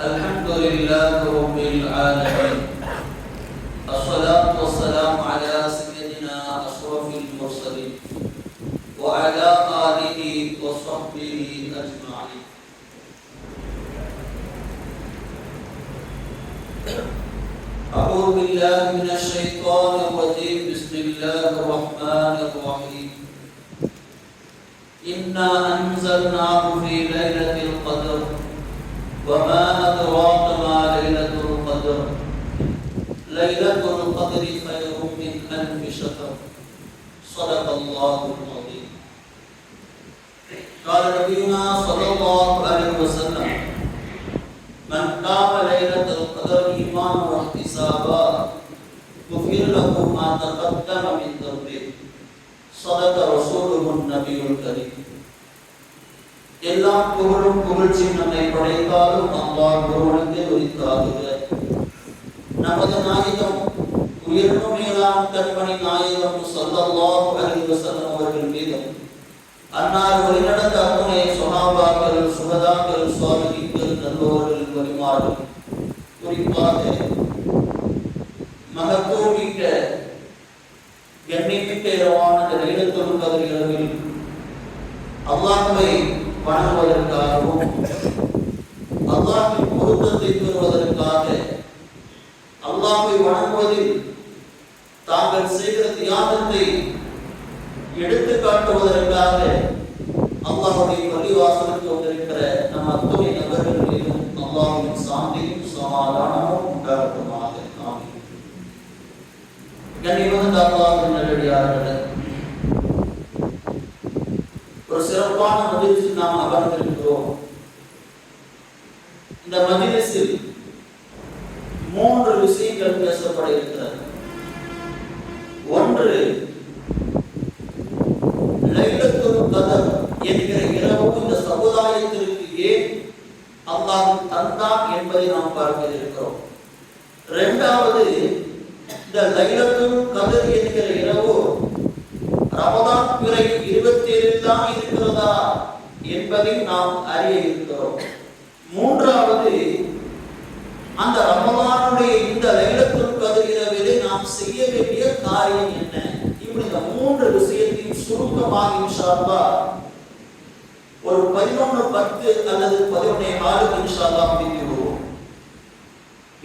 الحمد لله رب العالمين. الصلاة والسلام على سيدنا أشرف المرسلين وعلى آله وصحبه أجمعين. أعوذ بالله من الشيطان الرجيم. بسم الله الرحمن الرحيم. إنا أنزلناه في ليلة القدر وما أدراك ما ليلة القدر. ليلة القدر خير من ألف شهر. صدق الله العظيم. قال نبينا صلى الله عليه وسلم: من قام ليلة القدر إيمانا واحتسابا غفر له ما تقدم من ذنبه. صدق رسوله النبي الكريم. எல்லாம் புகழும் புகழ்ச்சியும் நம்மை படைத்தாலும் அல்லாஹ் ஒருவனுக்கே உரித்தாகுக. நமது நாயகம் உயர்வும் மேலான கண்மணி நாயகம் ஸல்லல்லாஹு அலைஹி வஸல்லம் அவர்கள் மீதும் அன்னார் வழிநடந்த அத்துணை ஸஹாபாக்கள், சுஹதாக்கள், ஸாலிஹீன்கள், நல்லோர்கள், வலிமார்கள், குறிப்பாக மகத்துவமிக்க கண்ணியமிக்க இரவான லைலத்துல் கத்ர் இரவில் அல்லாஹ்வை வணங்குவதற்காகவும் அல்லாஹ்வின் பொருத்தத்தை பெறுவதற்காக அல்லாஹ்வை வணங்குவதில் தாங்கள் செய்கிற தியாகத்தை எடுத்து காட்டுவதற்காக அல்லாஹ்வுடைய பள்ளிவாசலுக்கு வந்திருக்கிற நம் அத்துணை நபர்கள் மீதும் அல்லாஹ்வின் சாந்தியும் சமாதானமும் உண்டாகட்டுமாக. ஆமீன். கண்ணியமிகுந்த அல்லாஹ்வின் நல்லடியார்களே, ஒரு சிறப்பான மஜ்லிஸில் நாம் அமர்ந்திருக்கிறோம். இந்த மஜ்லிஸில் 3 விஷயங்கள் பேசப்பட இருக்கிறது. ஒன்று, லைலத்துல் கத்ர் என்கிற இரவு இந்த சமுதாயத்திற்கு ஏன் அல்லாஹ் தந்தான் என்பதை நாம் பார்க்க இருக்கிறோம். இரண்டாவது, இந்த லைலத்துல் கத்ர் என்கிற இரவு ரமதான் பிறை 27 தான் இருக்கிறதா என்பதை நாம் அறிய இருக்கிறோம். மூன்றாவது, அந்த ரமதானுடைய இந்த லைலத்துல் கத்ர் இரவிலே நாம் செய்ய வேண்டிய காரியம் என்ன? இப்படி இந்த 3 விஷயத்தையும் சுருக்கமாக இன்ஷா அல்லாஹ் ஒரு 11:10 அல்லது 11:06 இன்ஷா அல்லாஹ் முடிக்கிறோம்.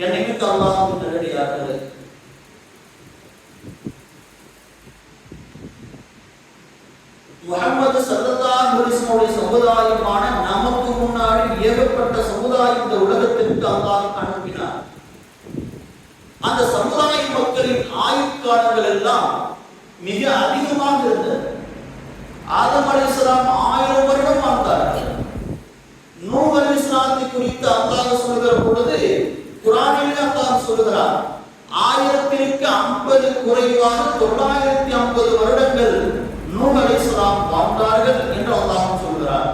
என்னைக்கு அல்லாஹ்வின் நல்லடியார்களே, முஹம்மது ஸல்லல்லாஹு அலைஹி வஸல்லம் சமுதாயமான நமக்கு முன்னாடி ஏகப்பட்ட சமுதாயம் இந்த உலகத்திற்கு அல்லாஹ் அனுப்பினார். அந்த சமுதாய மக்களின் ஆயுட்காலங்கள் எல்லாம் மிக அதிகமாக இருந்தது. ஆதம் அலைஹிஸ்ஸலாம் 1000 வருடம் வாழ்ந்தார்கள். நூஹ் அலைஹிஸ்ஸலாத்தை குறித்து அல்லாஹ் சொல்கிற பொழுது குர்ஆனிலே அல்லாஹ் சொல்கிறார், 1000க்கு 50 குறைவாக 950 வருடங்கள் நூஹ் அலைஹிஸ்ஸலாம் வாழ்ந்தார்கள் என்று அல்லாஹ் சொல்கிறார்.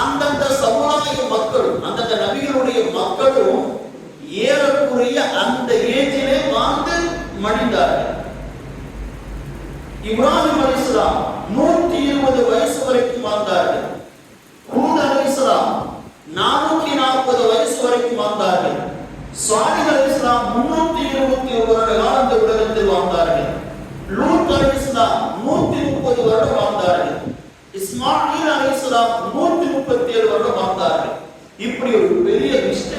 அந்தந்த சமுதாய மக்கள், அந்தந்த நபிகளுடைய மக்களும் ஏறக்குறைய அந்த ஏஜிலே வாழ்ந்து மடிந்தார்கள். இப்ராஹிம் அலைஹிஸ்ஸலாம் 120 வயசு வரைக்கும் வாழ்ந்தார்கள். ஹூத் அலைஹிஸ்ஸலாம் 440 வயசு வரைக்கும் வாழ்ந்தார்கள். சாலிஹ் அலைஹிஸ்ஸலாம் 321 வருட காலம் இந்த உலகத்தில் வாழ்ந்தார்கள். லூத் அலைஹிஸ்ஸலாம் 130 வருடம் வாழ்ந்தார்கள். இஸ்மாயில் அலைஹிஸ்ஸலாம் 137 வருடம் வாழ்ந்தார்கள். இப்படி ஒரு பெரிய லிஸ்ட்.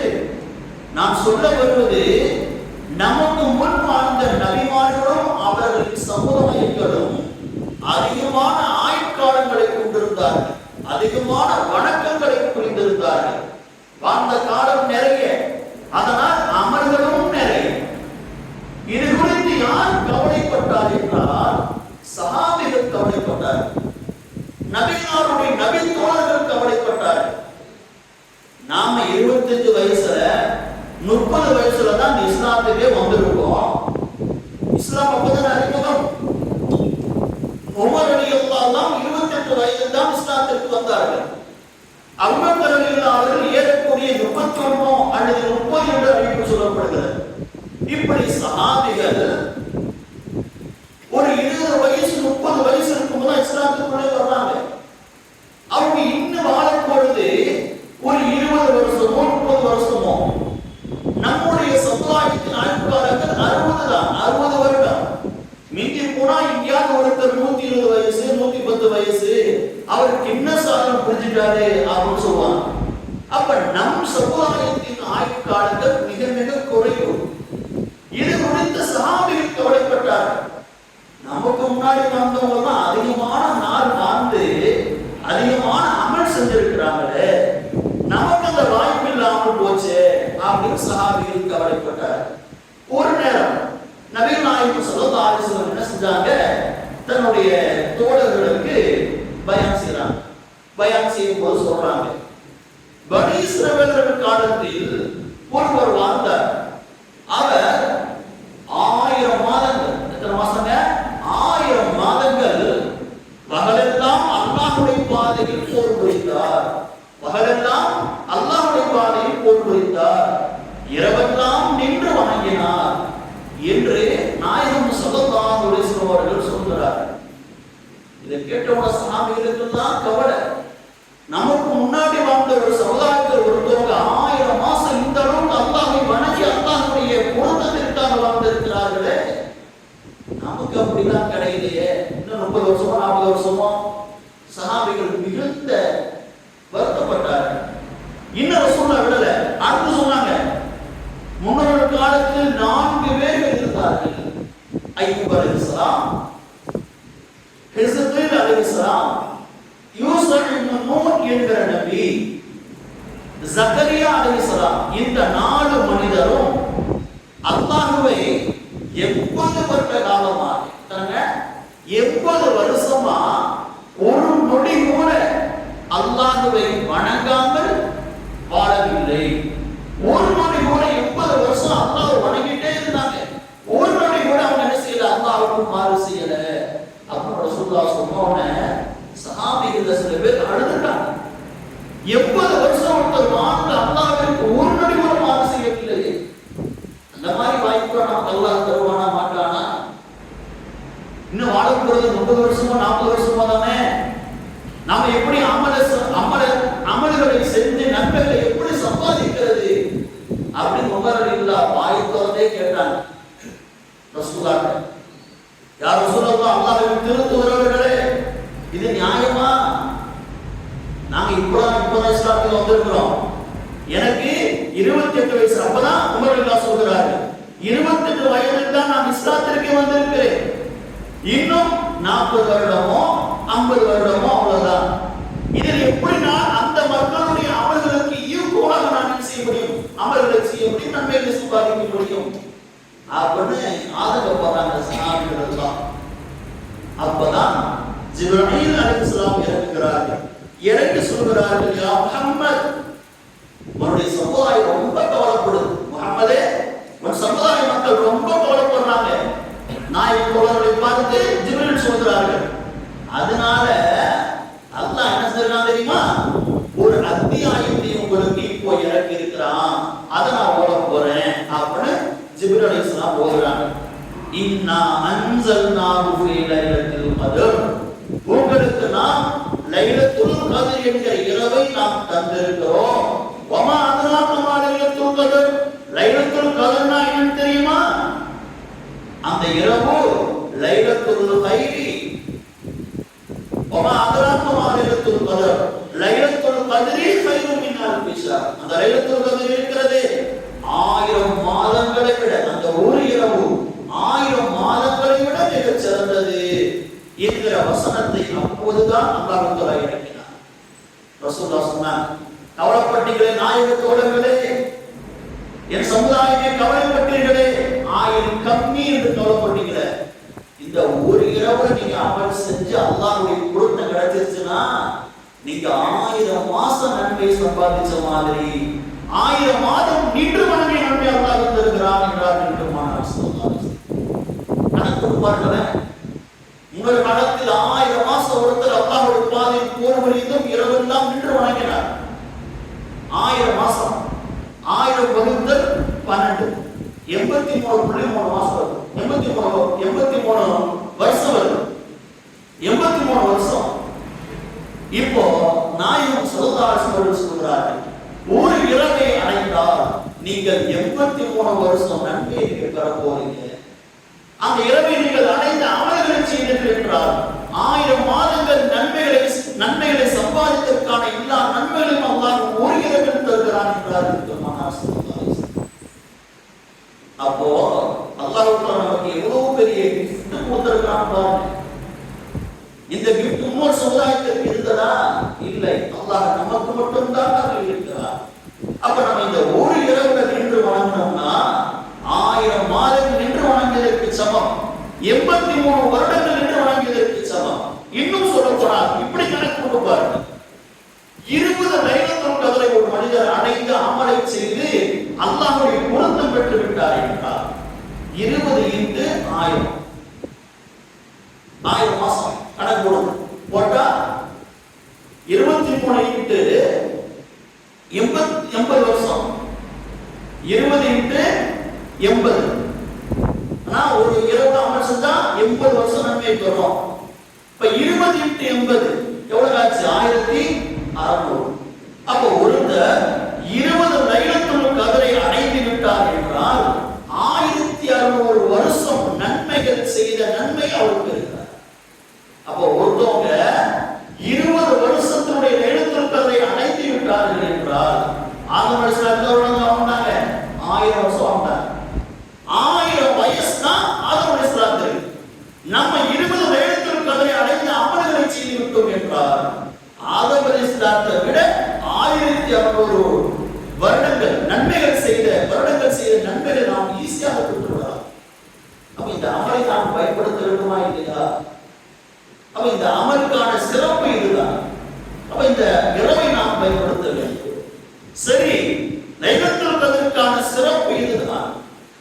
நான் சொல்ல வருவது, நமக்கு முன் வாழ்ந்த நபிமார்களும் அவர்களின் சமுதாயங்களும் அதிகமான ஆயுட்காலங்களை கொண்டிருந்தார்கள், அதிகமான வணக்கங்களை புரிந்திருந்தார்கள். வாழ்ந்த காலம் நிறைய, அதனால் அமல்களும் நிறைய. இது குறித்து யார் கவலைப்பட்டார் என்றால் சஹாபிகள் கவலைப்பட்டார்கள், நபிமாருடைய நபி தோழர்கள் கவலைப்பட்டார்கள். நாம 25 வயசுல 30 வயசுல தான் இஸ்லாத்துக்கே வந்திருக்கோம். இஸ்லாம் அப்பதான் அறிமுகம். உமர் ரலியல்லாஹு அன்ஹு 28 வயதில் தான் இஸ்லாத்திற்கு வந்தார்கள். அபூபக்கர் ரலியல்லாஹு அவர்கள் ஏறக்குறைய 31 அல்லது 30 என்று அறிவிப்பு சொல்லப்படுகிறது. இப்படி சஹாபிகள் ஒரு 20 வயசு 30 வயசு இருக்கும்போது இஸ்லாத்துக்குள்ளே வர்றாங்க. அவங்க இன்னும் வாழும் பொழுது ஒரு 20 வருஷமோ 30 வருஷமோ. நம்முடைய சமுதாயத்தின் ஆயுட்காலங்கள் 60 தான், 60 வருடம். மிஞ்சி போனா எங்கேயாவது ஒருத்தர் 120 வயசு 110 வயசு அவருக்கு என்ன சாதனம் புரிஞ்சுட்டாரு அப்படின்னு சொல்லுவாங்க. அப்ப நம் சமுதாயத்தின் ஆயுட்காலங்கள் மிக மிக குறைவு. இது குறித்து சஹாபிகள் கவலைப்பட்டார். நமக்கு முன்னாடி வந்தவங்க தான் அதிகமான நாள் வாழ்ந்து அதிகமான அமல் செஞ்சிருக்கிறாங்களே, நமக்கு அந்த வாய்ப்பு இல்லாமல் போச்சு அப்படின்னு சஹாபிகள் கவலைப்பட்டார். ஒரு நேரம் நபிகள் நாயகம் ஸல்லல்லாஹு அலைஹி வஸல்லம் என்ன செஞ்சாங்க, தன்னுடைய தோழர்களுக்கு பயான் செய்றாங்க. பயான் செய்யும் போது சொல்றாங்க, பனி இஸ்ரவேலர்கள் காலத்தில் ஒருவர் வாழ்ந்தார். அவர் 1000 மாதங்கள், எத்தனை மாசங்க? 1000 மாதங்கள் பகலெல்லாம் அல்லாஹ்வுடைய பாதையில் போர் புரிந்தார். பகலெல்லாம் அல்லாஹ்வுடைய பாதையில் போர் புரிந்தார். இரவெல்லாம் நின்று வணங்கினார் என்று நாயகம் ஸல்லல்லாஹு அலைஹி வஸல்லம் அவர்கள் சொல்கிறார். இதை கேட்டவுடன் சஹாபிகளுக்கு தான் கவலை. நமக்கு முன்னாடி வாழ்ந்த ஒரு சமுதாயத்தில் ஒருத்தவங்க 1000 மாசம் இந்த அளவுக்கு அல்லாஹ்வை வணங்கி அல்லாஹ்வுடைய பொருத்தத்திற்காக வாழ்ந்திருக்கிறார்களே, நமக்கு அப்படிலாம் கிடையிலையே. இன்னும் 30 வருஷமோ 40 வருஷமோ. சஹாபிகள் மிகுந்த வருத்தப்பட்டார்கள். இன்னும் ரசூலுல்லாஹ் விடல, அடுத்து சொன்னாங்க, முன்னோர்கள் காலத்தில் 4 பேர்கள் இருந்தார்கள். ஐயூப் அலைஹிஸ்ஸலாம், ஹிஸ்கியேல் அலைஹிஸ்ஸலாம், யூசுப் இப்னு நூன் என்கிற நபி, ஜக்கரியா அலைஹிஸ்ஸலாம். இந்த 4 மனிதரும் அல்லாஹ்வை 80 வருட காலமாக, 80 வருஷமா ஒரு நொடி கூட அல்லாஹ்வை வணங்காமல் வாழவில்லை. ஒரு நொடி கூட 80 வருஷம் அல்லாஹ்வை வணங்கிட்டே இருந்தாங்க. ஒரு நொடி கூட அவங்க என்ன செய்யல, அல்லாஹ்வுக்கு மாறு செய்யல. அப்ப ரசூலுல்லாஹ் சொன்னோனே சஹாபிகள் சில பேர் அழுதுட்டாங்க. 80 வருஷம் ஒருத்தர் வாழ்ந்து அல்லாஹ்விற்கு ஒரு நொடி கூட மாறு செய்யவில்லை. அந்த மாதிரி வாய்ப்பு நமக்கு அல்லாஹ் தருவானா மாட்டானா? இன்னும் வாழ போறது 30 வருஷமோ 40 வருஷமோ தானே. நாம எப்படி அமல்களை செஞ்சு நன்மைகளை எப்படி சம்பாதிக்கிறது அப்படின்னு உமர் இல்லா வாய்த்தோடே கேட்டாங்க ரசூலுல்லாஹ். யார் ரசூலுல்லாஹ், அல்லாஹ்வின் திருத்தூதர்களே, இது நியாயமா? நாங்க இப்பதான் இஸ்லாத்துக்கு வந்திருக்கிறோம். எனக்கு 28 வயசு. அப்பதான் உமர் இல்லா சொல்கிறாரு, 28 வயதில் தான் நான் இஸ்லாத்திற்கு வந்திருக்கிறேன். இன்னும் 40 வருடமோ 50 வருடமோ அவ்வளவுதான். இதில் எப்படி நான் அந்த மக்களுடைய அமல்களுக்கு ஈக்குவலாக நான் செய்ய முடியும், அமல்களை செய்ய முடியும், நன்மைகளை சம்பாதிக்க முடியும் அப்படின்னு ஆதங்கப்படுறாங்க சஹாபிகள் எல்லாம். அப்பதான் ஜிப்ரீல் அலைஹிஸ்ஸலாம் இறங்குகிறார்கள். இறங்கி சொல்கிறார்கள், யா முஹம்மத், உன்னுடைய சமுதாயம் ரொம்ப கவலைப்படுது. முஹம்மதே, உன் சமுதாய மக்கள் ரொம்ப கவலைப்படுறாங்க. நாயகம் தோழர்களை பார்த்து ஜிப்ரீல் சொல்கிறார்கள், அதனால அல்லாஹ் என்ன சொல்றான் தெரியுமா, ஒரு அத்தியாயத்தை உங்களுக்கு இப்போ இறக்கி இருக்கிறான், அதை நான் ஓத போறேன் அப்படின்னு ஜிப்ரீல் அலைஹிஸ்ஸலாம் ஓதுறாங்க. இன்னா அன்ஸல்னாஹு ஃபீ லைலத்தில் கத்ர், உங்களுக்கு நாம் லைலத்துல் கத்ர் என்கிற இரவை நாம் தந்திருக்கிறோம். வமா அத்ராக மா லைலத்துல் கத்ர், லைலத்துல் கத்ர்னா என்னன்னு தெரியுமா? அந்த இரவு லைலத்துல் கைரி. வமா அத்ராக மா லைலத்துல் கத்ர், லைலத்துல் கத்ரி கைரும் மின் அல்ஃபி ஷஹர். அந்த லைலத்துல் கத்ர் இருக்கிறது 1000 மாதங்களை விட, அந்த ஒரு இரவு 1000 மாதங்களை விட மிகச் சிறந்தது என்கிற வசனத்தை அப்போதுதான் அல்லாஹ் தஆலா இறக்கினார். ரசூலுல்லாஹ் சொன்னார், கவலைப்பட்டீர்களே நாயக தோழர்களே, என் சமுதாயமே கவலைப்பட்டீர்களே, 1000 கம்மி என்று கவலைப்பட்டீங்களே, இந்த ஒரு இரவு நீங்க அமல் செஞ்சு அல்லாஹ்வுடைய பொருத்தம் கிடைச்சிருச்சுன்னா நீங்க 1000 மாசம் நன்மை சம்பாதிச்ச மாதிரி 1000 மாதம் நின்று வணங்கி நன்மை அல்லாஹ் தருகிறான் என்றார் என்று மானார் ஸல்லல்லாஹு அலைஹி வஸல்லம். கணக்கு பார்க்கிறேன், உங்கள் காலத்தில் 1000 மாசம் ஒருத்தர் அல்லாஹ்வுடைய பாதையில் போர் புரிந்தும் இரவெல்லாம் நின்று வணங்கினார். 1000 மாசம், 1000 வகுத்தல் 12, 83.3 மாசம் வரும். 83 வருஷம் வரும். 83 வருஷம். இப்போ நாயகம் ஸல்லல்லாஹு அலைஹி வஸல்லம் சொல்றாரு, ஒரு இரவை அடைந்தால் நீங்கள் 83 வருஷம் நன்மையை பெற போறீங்க. அந்த இரவை நீங்கள் அடைந்த அமல்களை செய்தீர்கள் என்றால் 1000 மாதங்கள் நன்மைகளை சம்பாதித்ததற்கான எல்லா நன்மைகளையும் அல்லாஹ் ஒரு இரவில் தருகிறான் என்றார். அப்போ அல்லாஹ் நமக்கு எவ்வளவு பெரிய கிஃப்ட் கொடுத்திருக்கான் பாருங்க. இந்த கிஃப்ட் இன்னொரு சமுதாயத்திற்கு இருந்ததா? இல்லை, அல்லாஹ் நமக்கு மட்டும்தான் இருக்கிறார். அப்ப நம்ம இந்த ஒரு இரவுல நின்று வணங்கினோம்னா 1000 மாதங்கள் நின்று வணங்கியதற்கு சமம், 83 வருடங்கள் நின்று வணங்கியதற்கு சமம். இன்னும் சொல்ல போனால் இப்படி கணக்கு கொண்டு பாருங்க, 20 லைலத்துல் கத்ரை ஒரு மனிதர் அடைந்து அமலை செய்து அல்லாஹ்வுடைய பொருத்தம் பெற்று விட்டார் என்றால் 20 into 1000 மாசம் கணக்கு போட்டா 23 into 80 வருஷம், 20 into 80. ஆனா ஒரு இரவு அமல் செஞ்சா 80 வருஷம் நன்மை பெறும். இப்ப 20 into 80 எவ்வளவு ஆச்சு? 1600. அப்ப ஒருத்தர் 20 லைலத்துல் கத்ரை அடைந்து விட்டார் என்றால் 1600 வருஷம் நன்மைகள் செய்த நன்மை அவருக்கு இருக்கிறார். அப்ப ஒருத்தவங்க 20 வருஷத்துடைய லைலத்துல் கத்ரை அடைந்து விட்டார்கள் என்றால் ஆதம் அலைஹிஸ்ஸலாம் வாழ்ந்தாங்க, 1000 வருஷம் வாழ்ந்தாங்க. 1000 வயசு தான் ஆதம் அலைஹிஸ்ஸலாம். நம்ம 20 லைலத்துல் கத்ரை அடைந்து அமல்களை செய்து விட்டோம் என்றால் ஆதம் அலைஹிஸ்ஸலாத்தை விட 1600 வருடங்கள் நன்மைகள் செய்த நன்மைகளை நாம் ஈஸியாக பெற்றுவிடலாம். அப்ப இந்த அமலை நாம் பயன்படுத்த வேண்டுமா இல்லையா? அப்ப இந்த அமலுக்கான சிறப்பு இதுதான். அப்ப இந்த இரவை நாம் பயன்படுத்த வேண்டும். சரி, லைலத்துல் கத்ருக்கான சிறப்பு இதுதான்.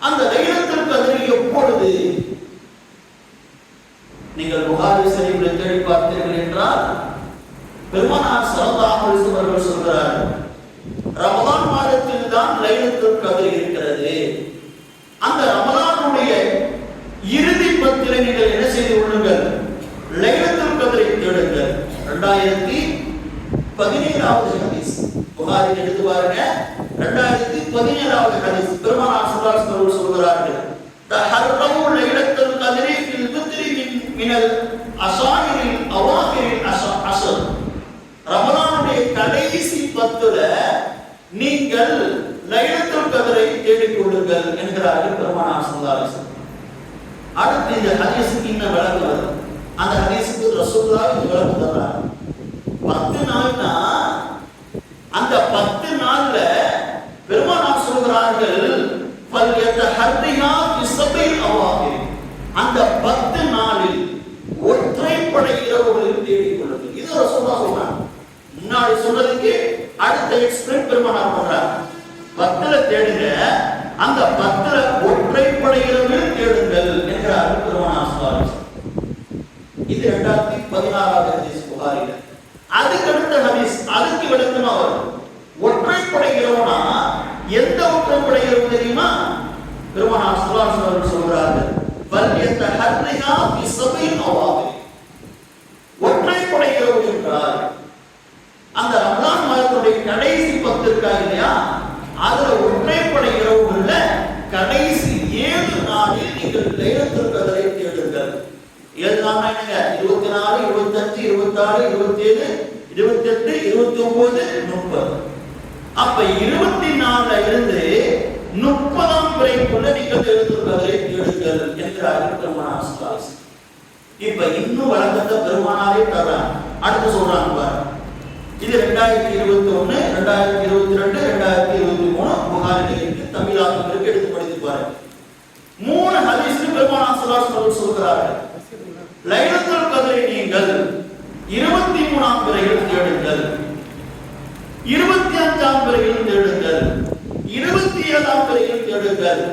அந்த லைலத்துல் கத்ர் எப்பொழுது? நீங்கள் புகாரி ஷரீஃபில் தேடி பார்த்தீர்கள் என்றால் பெருமானார் ஸல்லல்லாஹு அலைஹி வஸல்லம் அவர்கள் சொல்கிறார்கள், ரமலான் மாதத்தில் தான் லைலத்துல் கத்ர் இருக்கிறது. அந்த ரமலானுடைய இறுதி பத்திலே நீங்கள் என்ன செய்து கொள்ளுங்கள்? லைலத்துல் கத்ரை தேடுங்கள். 2017வது ஹதீஸ் புகாரி எடுத்து பாருங்க. 2017வது ஹதீஸ் பெருமானார் ஸல்லல்லாஹு அலைஹி வஸல்லம் சொல்கிறார்கள், தஹர்ரவு லைலத்துல் கத்ரி ஃபில் பித்ரி மினல் அஷாயிரில் அவாகிரில் அஷர். ரமலானுடைய கடைசி 10ல நீங்கள் லைலத்துல் கத்ரை தேடிக் கொள்ளுங்கள் என்கிறார்கள் பெருமானார் ஸல்லல்லாஹு அலைஹி வஸல்லம். அடுத்து இந்த ஹதீஸுக்கு இன்னும் விளக்கம் வருது. அந்த ஹதீஸுக்கு ரசூலுல்லாஹ் விளக்கம் தர்றாங்க. 10 நாள்னா அந்த 10 நாள்ல பெருமானார் சொல்கிறார்கள், ஃபல்யதஹர்ரிஹா பிஸபில் அவாகிர். அந்த 10 நாளில் ஒற்றைப்படை இரவுகளில் தேடிக் கொள்ளுங்கள். இது ரசூலுல்லாஹ் சொல்றாங்க. முன்னாடி சொன்னதுக்கு அடுத்த எக்ஸ்பிளைன் பெருமானார் பண்றாங்க. 10ல தேடுங்க, அந்த 10ல ஒற்றைப்படை இரவில் தேடுங்கள் என்கிறார்கள் பெருமானார் ஸல்லல்லாஹு அலைஹி வஸல்லம். இது 2016வது ஹதீஸ் புகாரில. அதுக்கு அடுத்த ஹதீஸ் அதுக்கு விளக்கமா வரும். ஒற்றைப்படை இரவுனா எந்த ஒற்றைப்படை இரவு தெரியுமா? பெருமானார் ஸல்லல்லாஹு அலைஹி வஸல்லம் சொல்றார்கள், வல்யதஹர்ரிஹா பிஸபில் அவாகிர். ஒற்றைப்படை இரவு என்றால் அந்த ரமலான் மாதத்துடைய கடைசி 10 இருக்கா இல்லையா, அதுல ஒற்றைப்படை இரவுகள்ல கடைசி 7 நாளில் நீங்கள் லைலத்துல் கத்ரை தேடுங்கள். 7 நாள்னா என்னங்க? 24, 25, 26, 27, 28, 29, 30. அப்ப 24ல இருந்து 30ஆம் வரைக்குள்ள நீங்கள் லைலத்துல் கத்ரை தேடுங்கள் என்கிறார்கள் பெருமானார் ஸல்லல்லாஹு அலைஹி வஸல்லம். இப்ப இன்னும் வழக்கத்தை பெருமானாரே தர்றாங்க. அடுத்து சொல்றாங்க பாருங்க. இது 2021, 2022, 2023 புகாரில இருக்கு, தமிழாக்கம் இருக்கு, எடுத்து படித்து பாருங்க. 3 ஹதீஸ்ல பெருமானார் ஸல்லல்லாஹு அலைஹி வஸல்லம் சொல்கிறார்கள், லைலத்துல் கத்ரை நீங்கள் 23ஆம் பிறையில் தேடுங்கள், 25ஆம் பிறையில் தேடுங்கள், 27ஆம் பிறையில் தேடுங்கள்,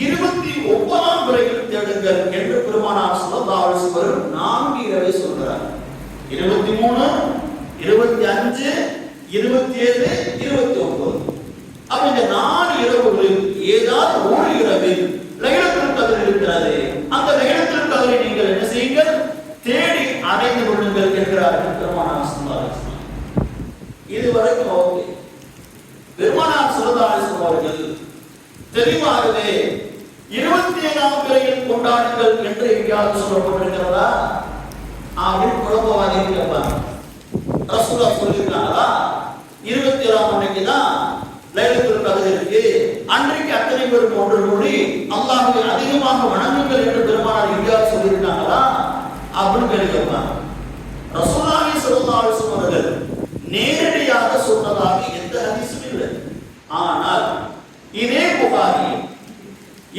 29ஆம் பிறையில் தேடுங்கள் என்று பெருமானார் ஸல்லல்லாஹு அலைஹி வஸல்லம் 4 இரவை சொல்கிறார். 23, 25, 27, 29. அப்ப இந்த 4 இரவுகளில் ஏதாவது ஒரு இரவில் லைலத்துல் கத்ர் இருக்கிறது. அந்த லைலத்துல் கத்ரை நீங்கள் என்ன செய்யுங்கள்? தேடி அடைந்து கொள்ளுங்கள் என்கிறார்கள் பெருமானார் ஸல்லல்லாஹு அலைஹி வஸல்லம். இது வரைக்கும் ஓகே. அவர்கள் தெளிவாகவே 27ஆம் பிறையில் கொண்டாடுங்கள் என்று எங்கேயாவது சொல்லப்பட்டிருக்கிறதா? அப்படின்னு குழப்பவாதிகள் கேட்பாங்க. ரசூலுல்லாஹ் சொல்லியிருக்காங்களா 27ஆம் அன்னைக்கு தான் லைலத்துல் கத்ர் இருக்கு, அன்றைக்கு அத்தனை பேரும் ஒன்று கூடி அல்லாஹ்வை அதிகமாக வணங்குங்கள் என்று பெருமானார் எங்கேயாவது சொல்லியிருக்காங்களா அப்படின்னு கேள்வி கேட்பாங்க. ரசூலுல்லாஹி ஸல்லல்லாஹு அலைஹி வஸல்லம் அவர்கள் நேரடியாக சொன்னதாக எந்த ஹதீஸும் இல்லை. ஆனால் இதே புகாரி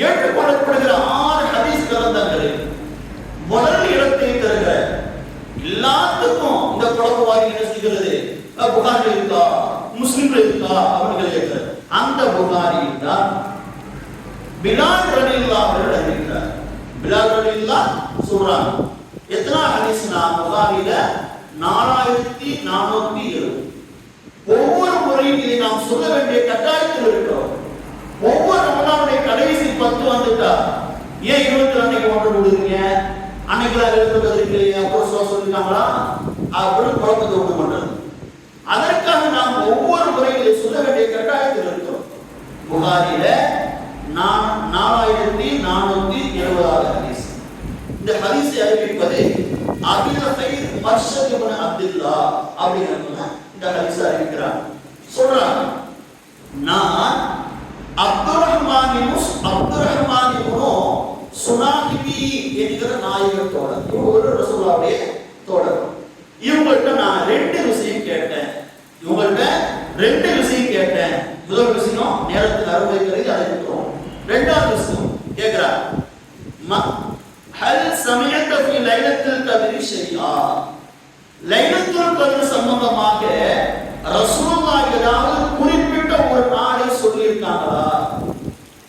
ஏற்றுக்கொள்ளப்படுகிற 6 ஹதீஸ் கிரந்தங்களில் முதல் இடத்தை தருகிற எல்லாத்துக்கும் இந்த குழப்பவாதி என்ன செய்கிறது? புகாரில் இருக்கா, முஸ்லிம்ல இருக்கா அப்படின்னு கேட்கிறார். அந்த புகாரியில் தான் பிலால் ரலியல்லாஹு அவர்கள் அறிவிக்கிறார். பிலால் ரலியல்லாஹு சொல்றாங்க. எத்தனை ஹதீஸ்னா புகாரில 4470. ஒவ்வொரு முறையும் இதை நாம் சொல்ல வேண்டிய கட்டாயத்தில் இருக்கிறோம். ஒவ்வொரு ரமலானுடைய கடைசி 10 வந்துட்டா ஏன் 22 அன்னைக்கு ஒன்று கொடுக்குறீங்க, அன்னைக்கெல்லாம் எழுதுறதுக்கு அப்புறம் சொல்லிருக்காங்களா அப்படின்னு குழப்பத்தை உண்டு பண்றது. அதற்காக நாம் ஒவ்வொரு முறைகளை சொல்ல வேண்டிய கட்டாயத்தில் இருக்கிறோம். புகாரில 4470 ஹதீஸ். இந்த ஹதீஸை அறிவிப்பது அபில் கைர் மர்ஷத் இப்னு அப்துல்லாஹ் அப்படிங்கறவங்க இந்த ஹதீஸை அறிவிக்கிறாங்க. சொல்றாங்க, நான் அப்துர்ரஹ்மான் இப்னு சுனாஹிபி என்கிற நாயகர் தோழர், ஒரு ரசூலுல்லாஹ்வுடைய தோழர். இவங்கள்ட்ட நான் 2 விஷயம் கேட்டேன். முதல் விஷயம் நேரத்தில் அறுவைக்கிறது, அதை விட்டுறோம். இரண்டாவது விஷயம் கேட்கிறார், ஹல் சமயத்த ஃபீ லைலத்துல் கத்ரி ஷைஆ, லைலத்துல் கத்ர் சம்பந்தமாக ரசூலுல்லாஹ் ஏதாவது குறிப்பிட்ட ஒரு நாளை சொல்லியிருக்காங்களா?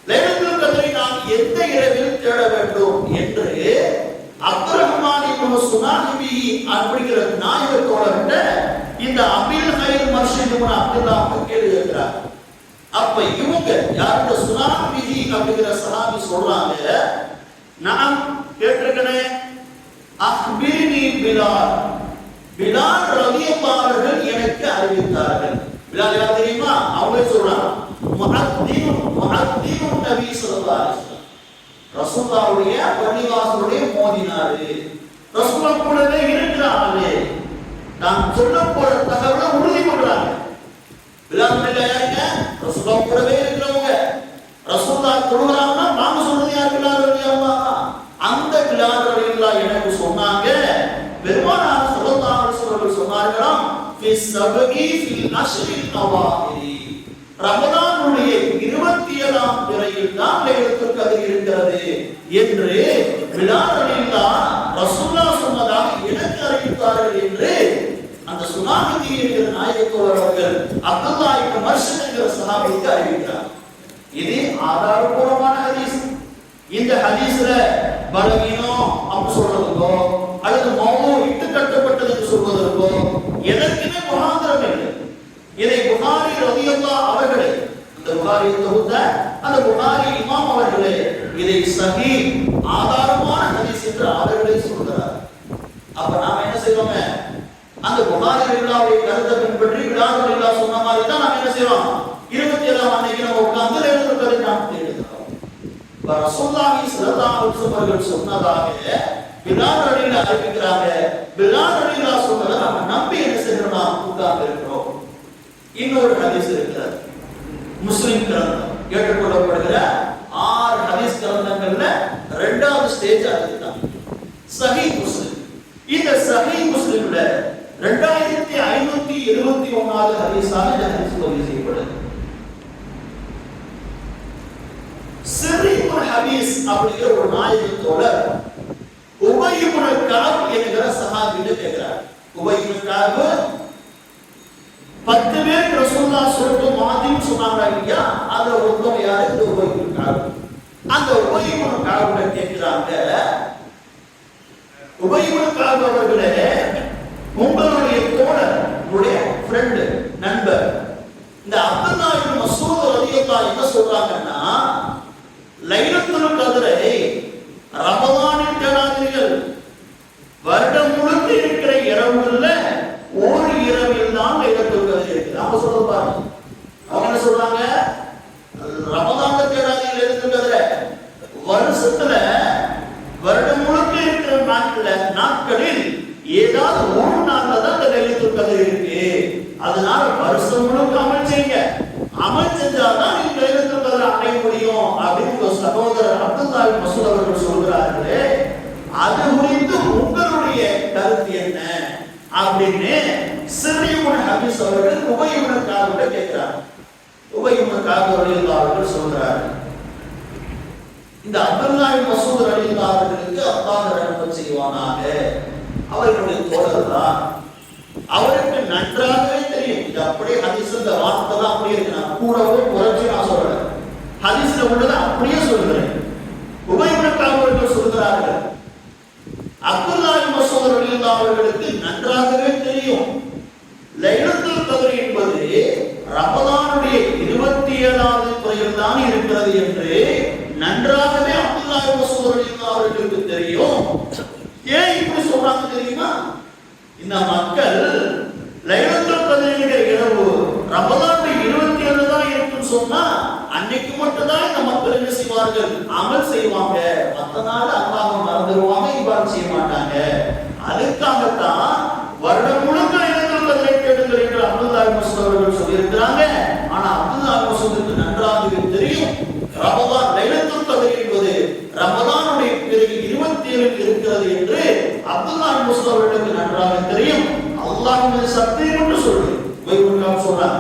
லைலத்துல் கத்ரை நாம் எந்த இரவில் தேட வேண்டும் என்று அப்துர்ரஹ்மான் இப்னு சுனாஹிபி அப்படிங்கிற நாயகர் தோழர்கிட்ட இந்த அபில் கைர் மர்ஷத் இப்னு அப்துல்லாஹ் கேள்வி கேட்கிறார். அப்ப இவங்க யாருடைய சுனாஹிபி அப்படிங்கிற சஹாபி சொல்றாங்க, நான் கேட்டிருக்கிறேன், அக்பிரினி பிலால், பிலால் ரலியல்லாஹு அவர்கள் எனக்கு அறிவித்தார்கள். பிலால் யார் தெரியுமா? அவங்களே சொல்றாங்க, முஅத்தின் நபி ஸல்லல்லாஹு அலைஹி வஸல்லம், ரசூலுல்லாஹ்வுடைய பள்ளிவாசலுடைய மோதினாரு, ரசூலுல்லாஹ் கூடவே இருக்கிறாங்க. நான் சொல்ல போற தகவலை உறுதி பண்றாங்க. பிலால் யாருங்க? ரசூலுல்லாஹ் கூடவே இருக்கிறவங்க. ரசூலுல்லாஹ் சொல்றாங்கன்னா நாம சொல்றது யார்? பிலால் ரலியல்லாஹு. அந்த பிலால் ரலியல்லாஹு எனக்கு சொன்னாங்க, பெருமானார் ஸல்லல்லாஹு அலைஹி வஸல்லம் சொன்னார்களாம், ஃபி சபகி ஃபில் அஷ்ரில் அவாஹிரி, ரமலானுடைய 27ஆம் பிறையில் தான் லைலத்துல் கத்ர் இருக்கிறது என்று பிலால் ரலியல்லாஹு ரசூலுல்லாஹ் சொன்னதாக எனக்கு அறிவித்தார்கள் என்று அந்த சுனாஹிபி என்கிற நாயகத்தோழர் அவர்கள் அப்துல்லாஹ் இப்னு மர்ஷத் என்கிற சஹாபிக்கு அறிவிக்கிறார். இது ஆதாரபூர்வமான ஹதீஸ். இந்த ஹதீஸ்ல பலவீனம் அப்படி சொல்றதுக்கோ அல்லது மௌது இட்டு கட்டப்பட்டது என்று சொல்வதற்கோ எதற்குமே முகாந்திரம் இல்லை. இதை புகாரி ரலியல்லாஹு அவர்களே, அந்த புகாரியை தொகுத்த அந்த புகாரி இமாம் அவர்களே இதை சஹீஹ் ஆதாரமான ஹதீஸ் என்று அவர்களே சொல்கிறார். அப்ப நாம என்ன செய்வோம்? அந்த புகாரி ரலியல்லாஹுடைய கருத்தை பின்பற்றி பிலால் ரலியல்லாஹு சொன்ன மாதிரி தான் நாம என்ன செய்வோம்? 27ஆம் அன்னைக்கு நம்ம உட்கார்ந்து லைலத்துல் கத்ரை நாம் தேடுகிறோம். ரசூலுல்லாஹி ஸல்லல்லாஹு அலைஹி வஸல்லம் அவர்கள் சொன்னதாக பிலால் ரலியல்லாஹு அறிவிக்கிறாங்க. பிலால் ரலியல்லாஹு சொன்னதை நாம நம்பி என்ன செய்யறோம்? உட்கார்ந்து இருக்கிறோம். இன்னொரு ஹதீஸ் இருக்கிறது, முஸ்லிம் கிரந்தம் ஏற்றுக்கொள்ளப்படுகிற 6 ஹதீஸ் கிரந்தங்கள்ல 2வது ஸ்டேஜ் அதுதான் சஹீஹ் முஸ்லிம். இந்த சஹீஹ் முஸ்லிம்ல 2571வது ஹதீஸாக இந்த ஹதீஸ் பதிவு செய்யப்படுது. சிர்ரில் ஹதீஸ் அப்படிங்கிற ஒரு நாயகத்தோட உபய் இப்னு கஅப் என்கிற சஹாபியை கேட்கிறார். உபய் இப்னு கஅப் 10 பேர் ரசூலுல்லாஹ் சொல்லிட்டு மாதின்னு சொன்னாங்க இல்லையா, அதுல ஒருத்தர் யாரு? இந்த உபய் இப்னு கஅப். அந்த உபய் இப்னு கஅப் கேட்கிறாங்க, உபய் இப்னு கஅப் அவர்களே, உங்களுடைய தோழர், உங்களுடைய ஃப்ரெண்ட், நண்பர் இந்த அப்துல்லாஹ் இப்னு மஸ்ஊத் ரலியல்லாஹு என்ன சொல்றாங்கன்னா, லைலத்துல் கத்ரை ரமலானில் தேடாதீர்கள், வருடம் முழுக்க இருக்கிற இரவுகள்ல ஒரு இரவில் தான் லைலத்துல் கத்ர் இருக்கு. நாம சொல்றது பாருங்க, அவங்க என்ன சொல்றாங்க? அமல் செஞ்சாதான் நீ லைலத்துல் கத்ரை அடைய முடியும் அப்படின்னு உங்க சகோதரர் அப்துல்லா இப்னு மஸ்ஊத் அவர்கள் சொல்கிறார்களே, அது குறித்து உங்களுடைய கருத்து என்ன அப்படின்னு சிர்ரி இப்னு ஹபீஸ் அவர்கள் உபய் இப்னு கஅப் கேட்கிறார். உபய் இப்னு கஅப் அவர்கள் சொல்றார், இந்த அப்துல்லா இப்னு மஸ்ஊத் ரலியல்லாஹு அவர்களுக்கு அல்லாஹ் ரஹ்மத் செய்வானாக, அவர்களுடைய தோழர் தான், அவருக்கு நன்றாகவே தெரியும். இது அப்படியே ஹதீஸ்ல இந்த வார்த்தை தான் அப்படியே இருக்கு, நான் கூடவே குறைச்சி நான் சொல்றேன், ஹதீஸ்ல உள்ளதை அப்படியே சொல்கிறேன். உபய் இப்னு கஅப் அவர்கள் சொல்கிறார்கள், அப்துல்லா இப்னு மஸ்ஊத் ரலியல்லாஹு அவர்களுக்கு நன்றாகவே தெரியும் லைலத்துல் கத்ர் என்பது ரமலானுடைய 27வது துறையில் தான் இருக்கிறது என்று நன்றாகவே அப்துல்லா இப்னு மஸ்ஊத் ரலியல்லாஹு அவர்களுக்கு தெரியும். ஏன் இப்படி சொல்றாங்க தெரியுமா? இந்த மக்கள் லைலத்துல் கத்ர் என்கிற இரவு ரமலானுடைய 27 தான் இருக்குன்னு சொன்னா அன்னைக்கு மட்டும் தான் இந்த மக்கள் என்ன செய்வார்கள், அமல் செய்வாங்க, மத்த நாள் அல்லாஹ்வை மறந்துடுவாங்க, இபாதத் செய்ய மாட்டாங்க. அதுக்காகத்தான் வருடம் முழுக்க லைலத்துல் கத்ரை தேடுங்கள் என்று அப்துல்லா இப்னு மஸ்ஊத் அவர்கள் சொல்லியிருக்கிறாங்க. ஆனா அப்துல்லா இப்னு மஸ்ஊதுக்கு நன்றாகவே தெரியும் ரமலான் லைலத்துல் கத்ர் என்பது ரமலானுடைய பிறகு 27 இருக்கிறது என்று அப்துல்லா இப்னு மஸ்ஊத் அவர்களுக்கு நன்றாக தெரியும். அல்லாஹ்வின் சத்தியம் என்று சொல்லு வைகுண்டம் சொல்றாங்க,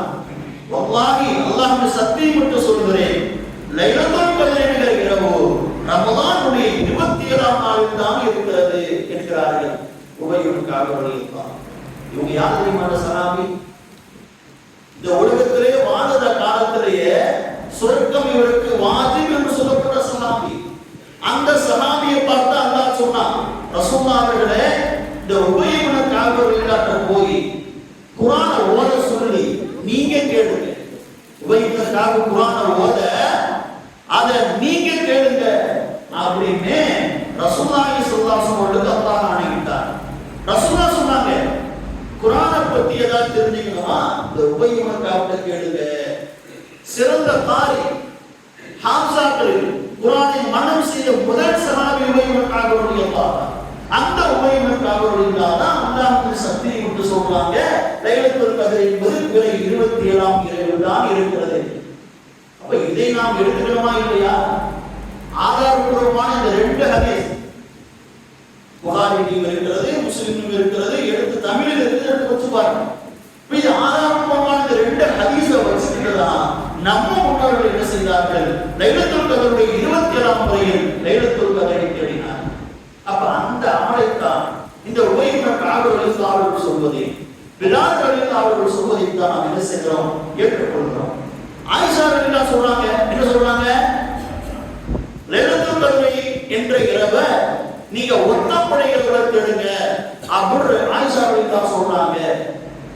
வல்லாஹி அல்லாஹ்வின் சத்தியம் என்று சொல்கிறேன், லைலத்துல் கத்ர் என்கிற இரவு ரமலானுடைய 27ஆம் நாளில் தான் இருக்கிறது என்கிறார்கள் உபய் இப்னு கஅப் ரலியல்லாஹு. இவங்க யார் தெரியுமா? சஹாபி. இந்த உலகத்திலே வாழ்ந்த காலத்திலேயே சொர்க்கம் இவருக்கு வாஜிப் என்று சொல்லப்பட்ட சஹாபி. அந்த சஹாபியை பார்த்து அல்லாஹ் சொன்னான், ரசூலுல்லாஹ் அவர்களே, இந்த உபய் இப்னு கஅப் ரலியல்லாஹு போய் குர்ஆனை ஓத சொல்லி நீங்க கேளுங்க. உபய் இப்னு கஅப் குர்ஆனை ஓத அத நீங்க கேளுங்க அப்படின்னு ரசூலுல்லாஹி ஸல்லல்லாஹு அலைஹி வஸல்லம் அல்லாஹ் ஆணையிட்டார். ரசூலுல்லாஹ் சொன்னாங்க, குர்ஆனை பத்தி ஏதாவது தெரிஞ்சுக்கணுமா இந்த உபய் இப்னு கஅப் கேளுங்க. சிறந்த காரி ஹாஃபிஸாக்கள் குர்ஆனை மனனம் செய்த முதல் சஹாபி உபய் இப்னு கஅப் ரலியல்லாஹு. அந்த உபய் இப்னு கஅப் ரலியல்லாஹு அல்லாஹ்வின் சத்தியம் என்று சொல்றாங்க, லைலத்துல் கத்ர் என்பது பிறை 27ஆம் இரவில் தான் இருக்கிறது. அப்ப இதை நாம் எடுத்துக்கணுமா இல்லையா? ஆதாரபூர்வமான இந்த 2 ஹதீஸ் புகாரிலும் இருக்கிறது, முஸ்லிமிலும் இருக்கிறது, எடுத்து தமிழில் இருந்து எடுத்து வச்சு பாருங்க. இது ஆதாரபூர்வமான இந்த 2 ஹதீஸை வச்சுக்கிட்டு தான் நம்ம முன்னோர்கள் என்ன செய்தார்கள், லைலத்துல் கத்ருடைய 27ஆம் முறையில் லைலத்துல் கத்ரை தேடினார். அப்ப அந்த அமலைத்தான் இந்த உபய் இப்னு கஅப் ரலியல்லாஹு அவர்கள் சொல்வதை, பிலால் ரலியல்லாஹு அவர்கள் சொல்வதை தான் நாம் என்ன செய்கிறோம், ஏற்றுக்கொள்கிறோம். ஆயிஷா ரலியல்லாஹு சொல்றாங்க, என்ன சொல்றாங்க, லைலத்துல் கத்ரை என்ற இரவை நீங்க ஒத்தப்படைகளோட தேடுங்க அப்படின்னு ஆயிஷா ரலியல்லாஹு சொல்றாங்க.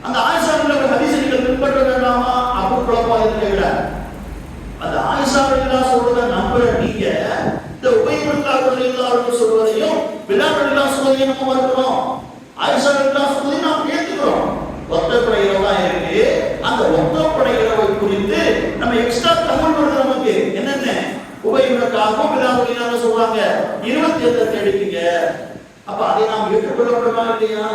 அந்த ஆயிஷா ரலியல்லாஹு ஹதீஸை நீங்கள் பின்பற்ற வேண்டாமா அப்படின்னு குழப்பம் இருக்கிறார். அந்த ஆயிஷா ரலியல்லாஹு சொல்றத நம்புற நீங்க இந்த உபய் இப்னு கஅப் ரலியல்லாஹு அவர்கள் சொல்வதையும் பிலால் ரலியல்லாஹு சொல்வதையும் நம்ம மறுக்கிறோம். ஆயிஷா ரலியல்லாஹு சொல்வதை நாம் ஏற்றுக்கிறோம். ஒத்தப்படை இரவு தான் இருக்கு. அந்த ஒத்தப்படை இரவை குறித்து நம்ம எக்ஸ்ட்ரா தகவல் வருது நமக்கு. என்னென்ன உபய் இப்னு கஅப் பிலால் ரலியல்லாஹு சொல்றாங்க 27 தேடிக்கீங்க. அப்ப அதை நாம் ஏற்றுக்கொள்ள முடியுமா இல்லையா?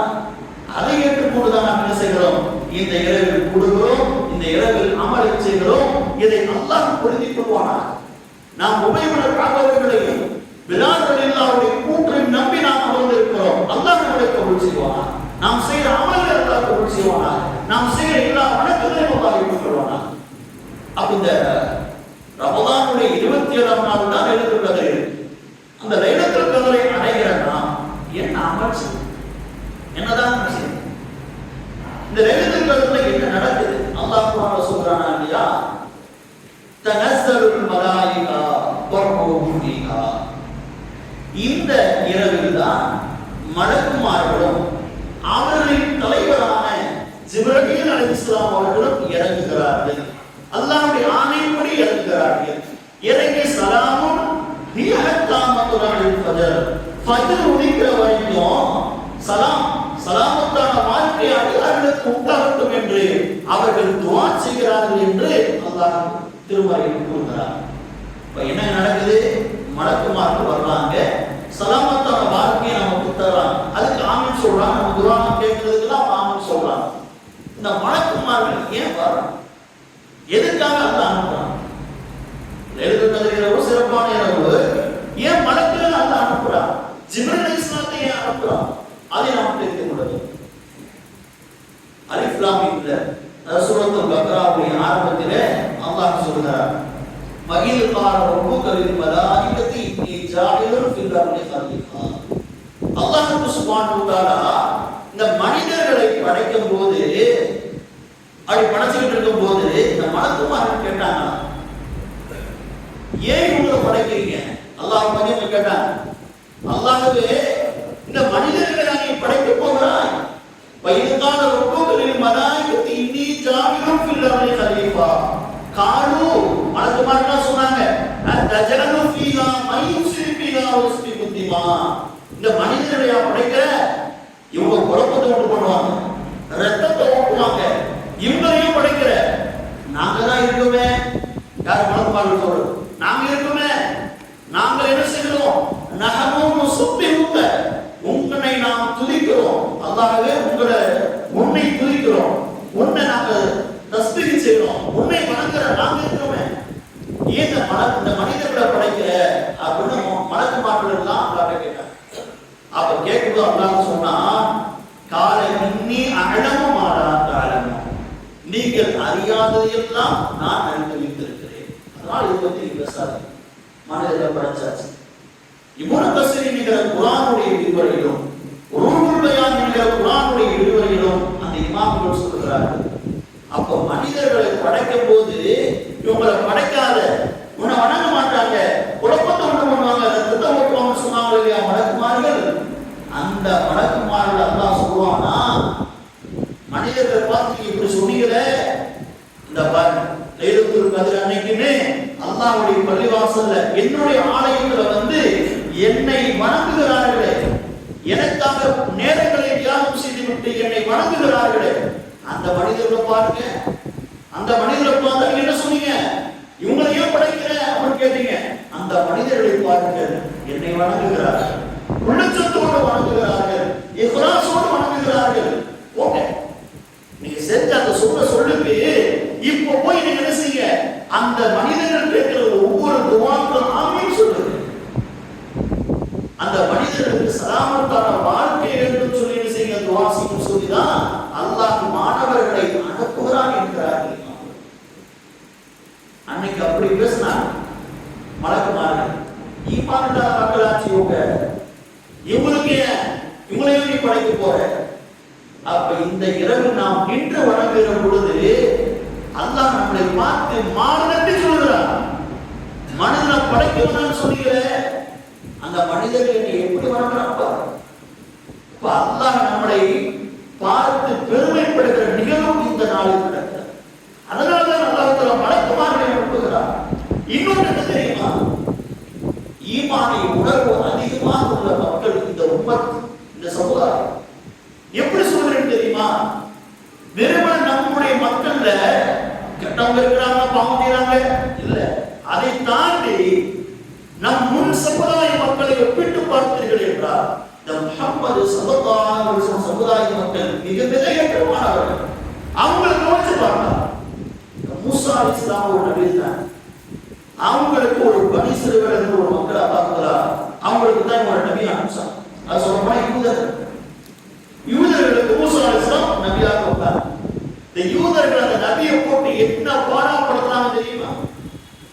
அதை ஏற்றுக்கொண்டு தான் நாம் என்ன செய்கிறோம், இந்த இரவில் கூடுகிறோம், இந்த இரவில் அமலை செய்கிறோம். இதை அல்லாஹ் புரிந்து கொள்வானா? நாம் உபய் இப்னு கஅப் அவர்களையும் பிலால் ரலியல்லாஹுடைய கூற்றை நம்பி நாம் அமர்ந்திருக்கிறோம். அல்லாஹ் நம்மை கபூல் செய்வானா? நாம் செய்கிற அமல்களை அல்லாஹ் கபூல் செய்வானா? நாம் செய்கிற எல்லா வணக்கங்களையும் அல்லாஹ் ஏற்றுக்கொள்வானா? அப்ப இந்த ரமலானுடைய 27ஆம் நாள் தான் லைலத்துல் கத்ர். அந்த லைலத்துல் கத்ரை அடைகிறனா என்ன அமல் செய்யணும், என்னதான் செய்யணும்? இந்த லைலத்துல் கத்ர்ல என்ன நடக்குது? அல்லாஹ் குர்ஆன்ல சொல்றானா இல்லையா, தனஸ்ஸலுல் மலாயிகா வர்ரூஹு ஃபீஹா. இந்த இரவில் தான் மலக்குமார்களும் அவர்களின் தலைவரான ஜிப்ரீல் அலைஹிஸ்ஸலாம் அவர்களும் இறங்குகிறார்கள். அல்லாஹ்வுடைய ஆணைப்படி இறங்குகிறார்கள். இறங்கி சலாமுன் ஹிய ஹத்தா மத்லஇல் ஃபஜர், ஃபஜர் உதிக்கிற வரைக்கும் சலாமத்தான வாழ்க்கை அவர்களுக்கு உண்டாகட்டும் என்று அவர்கள் துஆ செய்கிறார்கள் என்று அல்லாஹ் திருமறையில் கூறுகிறார். இப்ப என்ன நடக்குது? மலக்குமார்கள் வர்றாங்க, சலாமத்தான வாழ்க்கையை நமக்கு தர்றாங்க. அதுக்கு ஆமீன் சொல்றாங்க. நம்ம துஆ கேட்கிறதுக்கெல்லாம் ஆமீன் சொல்றாங்க. இந்த மலக்குமார்கள் ஏன் வர்றாங்க? எதுக்காக அல்லாஹ் அனுப்புறான்? லைலத்துல் கத்ர் இரவு சிறப்பான இரவு. ஏன் மலக்குகளை அல்லாஹ் அனுப்புறான்? ஜிப்ரீல் அலைஹிஸ்ஸலாத்தை ஏன் அனுப்புறான்? அதை நாம் தெரிந்து கொள்ள வேண்டும். அலிஃப் லாம் மீம் சூரத்துல் பக்ராவுடைய ஆரம்பத்திலே அல்லாஹ் சொல்கிறார், மகில் கால ரப்புக லில் மலாயிகத்தி இன்னி ஜாஇலுன் ஃபில் அர்தி கலீஃபா. அல்லாஹ் சுப்ஹானஹு வ தஆலா இந்த மனிதர்களை படைக்கும் போது, அப்படி படைச்சிட்டு இருக்கும் போது இந்த மலக்குமார்கள் கேட்டாங்க, ஏன் இவங்களை படைக்கிறீங்க? அல்லாஹ் மனிதர்கள் கேட்டாங்க, அல்லாஹ்வே இந்த மனிதர்களை நீ படைக்க போகிறாய், வைதகால ரப்புகளில் மலாயிகத்தி இன்னி ஜாஇலுன் ஃபில் அர்தி கலீஃபா. காலு மலக்குமார்கள் சொன்னாங்க, தஜலு ஃபீஹா மையுஸ்ரி ஃபீஹா வஸ்பி குத்திமா. இந்த மனிதர்களை படைக்கிற, இவங்க குழப்பத்தை உண்டு பண்ணுவாங்க, ரத்தத்தை ஓட்டுவாங்க, இவங்களையும் படைக்கிற, நாங்க தான் இருக்குமே. யார் மலக்குமார்கள் சொல்றது? நாங்க இருக்குமே. நாங்க என்ன செய்கிறோம்? நஹனு சுப்ஹுக, உன்னை நாம் துதிக்கிறோம். அல்லாஹ்வே உன்னை துதிக்கிறோம், உன்னை நாங்க தஸ்பீஹ் செய்றோம், உன்னை வணங்குற நாங்க இருக்கிறோமே. ஏன் இந்த மனிதர்களை படைக்கிற அப்படின்னு மலக்குமார்கள் எல்லாம் அல்லாஹ்வை கேட்டாங்க. அப்ப கேட்கும்போது அல்லாஹ் சொன்னா, கால இன்னி அஅலமு மா லா தஅலமூன், நீங்கள் அறியாததையெல்லாம் நான் அறிந்து வைத்திருக்கிறேன். அதனால இதை பத்தி பேசாதீங்க. மனிதர்களை படைச்சாச்சு. இப்னு கஸீர் என்கிற குர்ஆனுடைய விரிவுரையிலும், ரூஹுல் பயான் என்கிற குர்ஆனுடைய விரிவுரையிலும் அந்த இமாம்கள் சொல்கிறார்கள், அப்ப மனிதர்களை படைக்கும் போது இவங்களை படைக்காத, உன்னை வணங்க மாட்டாங்க, குழப்பத்தை உண்டு பண்ணுவாங்க, ரத்தத்தை ஓட்டுவாங்க சொன்னாங்க இல்லையா மலக்குமார்கள். அந்த மலக்குமார்கள் அல்லாஹ் சொல்லுவானா, மனிதர்களை பார்த்து இப்படி சொன்னீங்களே, இந்த பாருங்க லைலத்துல் கத்ர் அன்னைக்குமே அல்லாஹ்வுடைய பள்ளிவாசல்ல என்னுடைய ஆலயத்துல வந்து என்னை வணங்குகிறார்களே, எனக்காக நேரங்களை தியாகம் செய்துவிட்டு என்னை வணங்குகிறார்களே, அந்த மனிதர்களை பாருங்க. அந்த மனிதர்களை பார்த்து என்ன சொன்னீங்க? இவங்களை ஏன் படைக்கிற அப்படின்னு கேட்டீங்க. அந்த மனிதர்களை பாருங்க, என்னை வணங்குகிறார்கள், உள்ளச்சத்தோடு வணங்குகிறார்கள், இஹ்லாஸோடு வணங்குகிறார்கள். ஓகே, நீங்க செஞ்ச அந்த சொல்லுக்கு இப்போ போய் நீங்க என்ன செய்ய? அந்த மனிதர்கள் கேட்கிற ஒவ்வொரு துஆக்கும் ஆமீன் சொல்லுங்க. அந்த மனிதர்களுக்கு சலாமத்தான வாழ்க்கை வேண்டும் சொல்லி என்ன செய்யுங்க? துஆ செய்யும் சொல்லிதான் அல்லாஹ் மாணவர்களை அனுப்புகிறான் என்கிறார்கள். அன்னைக்கு அப்படி பேசினார் மலக்குமார்கள். ஈமான் இல்லாத மக்களாச்சு இவங்க, இவங்களையும் நீ படைக்க போற. அப்ப இந்த இரவு நாம் நின்று வணங்குகிற பொழுது அல்லாஹ் நம்மளை பார்த்து மானத்தை சொல்கிறார். மனிதனை படைக்கணும்னு சொன்னீங்க, அந்த மனிதர்களை நீ எப்படி வணங்குறாப்பா? இப்ப அல்லாஹ் நம்மளை பார்த்து பெருமைப்படுகிற நிகழ்வும் இந்த நாளில் நடக்கிறது. அதனாலதான் அல்லாஹ் மலக்குமார்களை அனுப்புகிறார். இன்னொன்று என்ன தெரியுமா? ஈமானை உணர்வு அதிகமாக உள்ள மக்கள் இந்த உம்மத், இந்த சமுதாயம். எப்படி சொல்றேன்னு தெரியுமா? வெறுமனே நம்முடைய மக்கள்ல கெட்டவங்க இருக்கிறாங்க, பாவம் செய்றாங்க இல்ல, அதை தாண்டி நம் முன் சமுதாய மக்களை ஒப்பிட்டு பார்த்தீர்கள் என்றால் இந்த முஹம்மது ஸல்லல்லாஹு அலைஹி வஸல்லம் சமுதாய மக்கள் மிக மிக ஏற்றமானவர்கள். அவங்களை கவனிச்சு பாருங்க. மூசா அலைஹிஸ்ஸலாம் ஒரு நபி தான். அவங்களுக்கு ஒரு பனி இஸ்ரவேல் என்ற ஒரு மக்கள் அல்லாஹ் அவங்களுக்கு தான் ஒரு நபி அனுப்பிச்சான். அது சொல்லப்போனா யூதர்களுக்கு மூசா அலைஹிஸ்ஸலாம் நபியாக வந்தார். இந்த யூதர்கள் அந்த நபியை போட்டு என்ன பாடாப்படுத்துறாங்க தெரியுமா?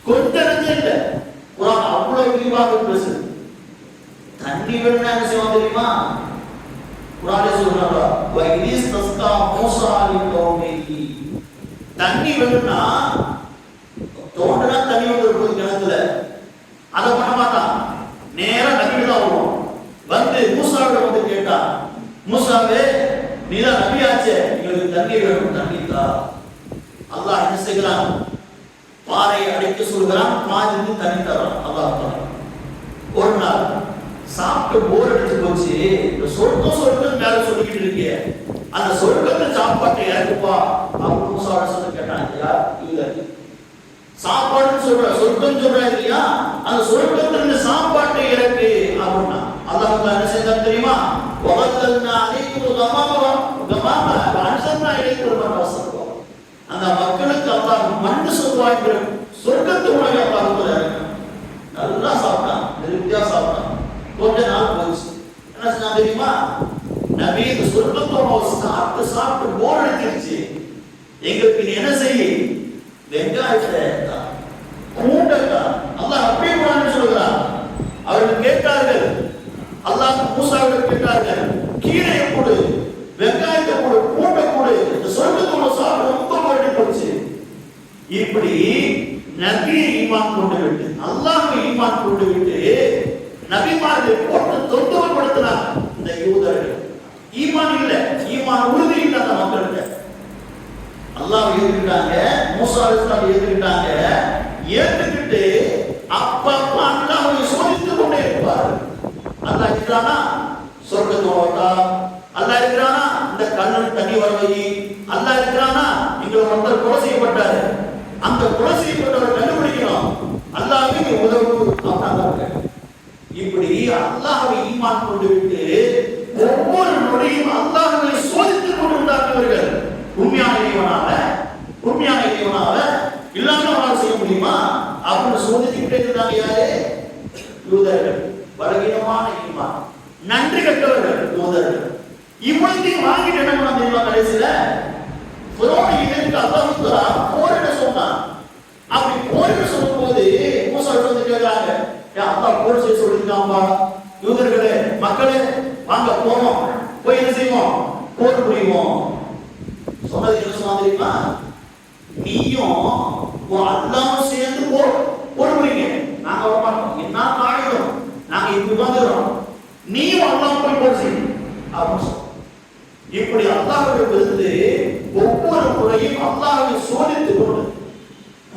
கொஞ்சம் இல்ல, குர்ஆன் அவ்வளவு விரிவாக பேசுது. தண்ணி வேணும்னா என்ன செய்வாங்க தெரியுமா? குர்ஆன்ல சொல்றாங்க, வைதிஸ் தஸ்கா மூசா லிகௌமிஹி. தண்ணி வேணும்னா தோண்டனா தண்ணி வந்து கிணத்துல, அதை பண்ண மாட்டான், நேரா நபிக்கு தான் வருவோம். வந்து மூசாவிட வந்து கேட்டா, மூசாவே நீதான் நபியாச்சே, எங்களுக்கு தண்ணி வேணும், தண்ணி தா. அல்லாஹ் என்ன செய்கிறான்? பாறையை அடைக்க சொல்கிறான், பாதிக்கு தண்ணி தரான். அல்லாஹ் ஒரு நாள் சாப்பிட்டு போர் அடிச்சு போச்சு, இந்த சொர்க்கம் மேல சொல்லிக்கிட்டு இருக்கே, அந்த சொர்க்கத்தை சாப்பாட்டை இறக்குப்பா அப்படின்னு மூசாவோட சொல்லி கேட்டான். யார்? யூதர். சாப்பாடுன்னு சொல்ற, சொர்க்கம் சொல்ற இல்லையா, அந்த சொர்க்கத்துல சாப்பாட்டை இறக்கு அப்படின்னா அல்லாஹ் என்ன செய்தான் தெரியுமா? வதல்னா அலைக்கும் கமாமா கமாமா அன்சர்னா இலைக்கும் வஸல்லம். அந்த மக்களுக்கு அல்லாஹ் மண்ணு சொல்வாங்கிற சொர்க்கத்து உணவை அல்லாஹ் நல்லா சாப்பிட்டான், திருப்தியா சாப்பிட்டான். கொஞ்ச நாள் போச்சு, என்ன செஞ்சா தெரியுமா? நபி இந்த சொர்க்கத்து உணவை சாப்பிட்டு சாப்பிட்டு போர் அடிச்சிருச்சு, எங்களுக்கு என்ன செய்ய? வெங்காயத்தை பூண்டா அல்லாஹ் அப்படியே குர்ஆன்ல சொல்றான். அவர்கள் கேட்டார்கள், அல்லாஹ் மூசாவிடம் கேட்டார்கள், கீரையை கொடு, வெங்காயத்தை கொடு, பூண்டை கொடு, இந்த சொர்க்கத்தோட சாப்பிட ரொம்ப போராடி போச்சு. இப்படி நபியை ஈமான் கொண்டு விட்டு, அல்லாஹ்வை ஈமான் கொண்டு விட்டு நபிமார்களை போட்டு தொந்தரவுப்படுத்தினார் இந்த யூதர்கள். ஈமான் இல்ல, ஈமான் உறுதி இல்ல அந்த மக்கள்கிட்ட. அல்லாஹ் ஏத்துக்கிட்டாங்க, மூசா அலைஹிஸ்ஸலாம் ஏத்துக்கிட்டாங்க. ஏத்துக்கிட்டு அப்பப்ப அல்லாஹ்வை சோதித்துக் கொண்டே இருப்பார். அல்லாஹ் இருக்கிறானா சொர்க்கத்தோட, அல்லாஹ் இருக்கிறானா இந்த கண்ணன் தண்ணி வரவை, அல்லாஹ் இருக்கிறானா இங்க ஒருத்தர் கொலை செய்யப்பட்டாரு, அந்த கொலை செய்யப்பட்டவர் கண்டுபிடிக்கணும், அல்லாஹ்வுக்கு உதவு அப்படின்னாங்க. இப்படி அல்லாஹ்வை ஈமான் கொண்டு விட்டு ஒவ்வொரு நொடியும் அல்லாஹ்வை சோதித்துக் கொண்டிருந்தார்கள். உண்மையான இறைவனாக இல்லாம அவரால் செய்ய முடியுமா அப்படின்னு சோதிச்சுக்கிட்டே இருந்தாங்க. யாரு? யூதர்கள். பலகீனமான ஈமான், நன்றி கட்டவர்கள் யூதர்கள். இவ்வளத்தையும் வாங்கிட்டு என்ன பண்ண தெரியுமா? கடைசியில ஃபிரௌன் இதற்கு அல்லாஹ் தஆலா போரிட சொன்னான். அப்படி போரிட சொல்லும் போது மூசா வந்து கேக்குறாங்க, அல்லாஹ் போர் செய்ய சொல்லிருக்காம்பா, யூதர்களே மக்களே வாங்க போவோம், போய் என்ன செய்வோம்? போர் புரிவோம். சொன்னது என்ன சொன்னா தெரியுமா? நீயும் அல்லாஹ்வும் சேர்ந்து போர் புரியுங்க, நாங்க வர மாட்டோம், என்ன ஆயிடும், நாங்க இப்படி வந்துடுறோம், நீயும் அல்லாஹ் போய் போர் செய்யும் அப்படின்னு. இப்படி அல்லாஹ்விடமிருந்து ஒவ்வொரு முறையும் அல்லாஹ்வை சோதித்துக் கொண்டு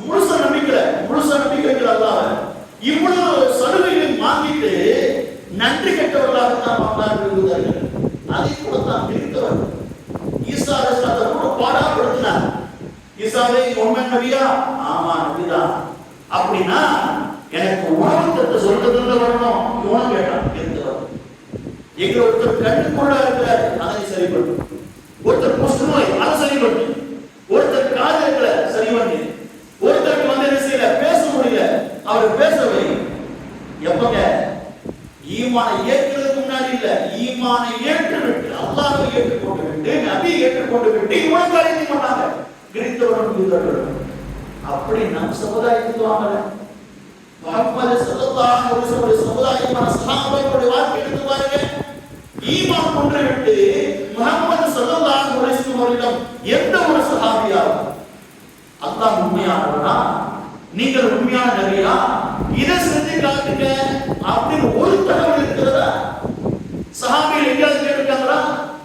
முழுச நம்பிக்கை அல்லாஹ் இவ்வளவு சலுகைகளை வாங்கிட்டு நன்றி கெட்டவர்களாக தான் வாழ்ந்தார்கள். அதை கூட தான் பிரித்தவர்கள். ஈசா அலைஹிஸ்ஸலாம் கூட பாடப்படுத்தினார். ஈசாவே உண்மை நபியா? ஆமா நபிதான். அப்படின்னா எனக்கு உணவு தட்டு சொல்றதுல வரணும், உணவு கேட்டான் இருந்தவர். எங்க ஒருத்தர் கண்ணுக்குள்ள இருக்கிறார், அதை சரி பண்ணு. ஒருத்தர் புஷ்ணோய், அதை சரி பண்ணு. ஒருத்தர் காது இருக்கல, சரி பண்ணு. ஒருத்தருக்கு வந்து என்ன செய்யல, பேச முடியல, அவர் பேசவை. எப்பங்க? ஈமானை ஏற்கிறதுக்கு முன்னாடி இல்ல, ஈமானை ஏற்றுவிட்டு அல்லாஹ்வை ஏற்றுக்கொண்டு விட்டு நபி ஏற்றுக்கொண்டு விட்டு இவ்வளவு காரியத்தை பண்ணாங்க கிறிஸ்தவர்கள் யூதர்கள். அப்படி நம் சமுதாயத்துக்கு வாங்கல. முஹம்மது ஸல்லல்லாஹு அலைஹி வஸல்லம் சமுதாயமான சஹாபாக்களுடைய வாழ்க்கை எடுத்து பாருங்க. ஈமான் கொண்டு விட்டு முஹம்மது ஸல்லல்லாஹு அலைஹி வஸல்லம் அவர்களிடம் எந்த ஒரு சஹாபியா அல்லாஹ் உண்மையானவனா, நீங்கள் உண்மையான நபியா, இதை செஞ்சு காட்டுங்க அப்படின்னு ஒரு தகவல் இருக்கிறதா? சஹாபிகள் எங்கேயாவது கேட்டிருக்காங்களா?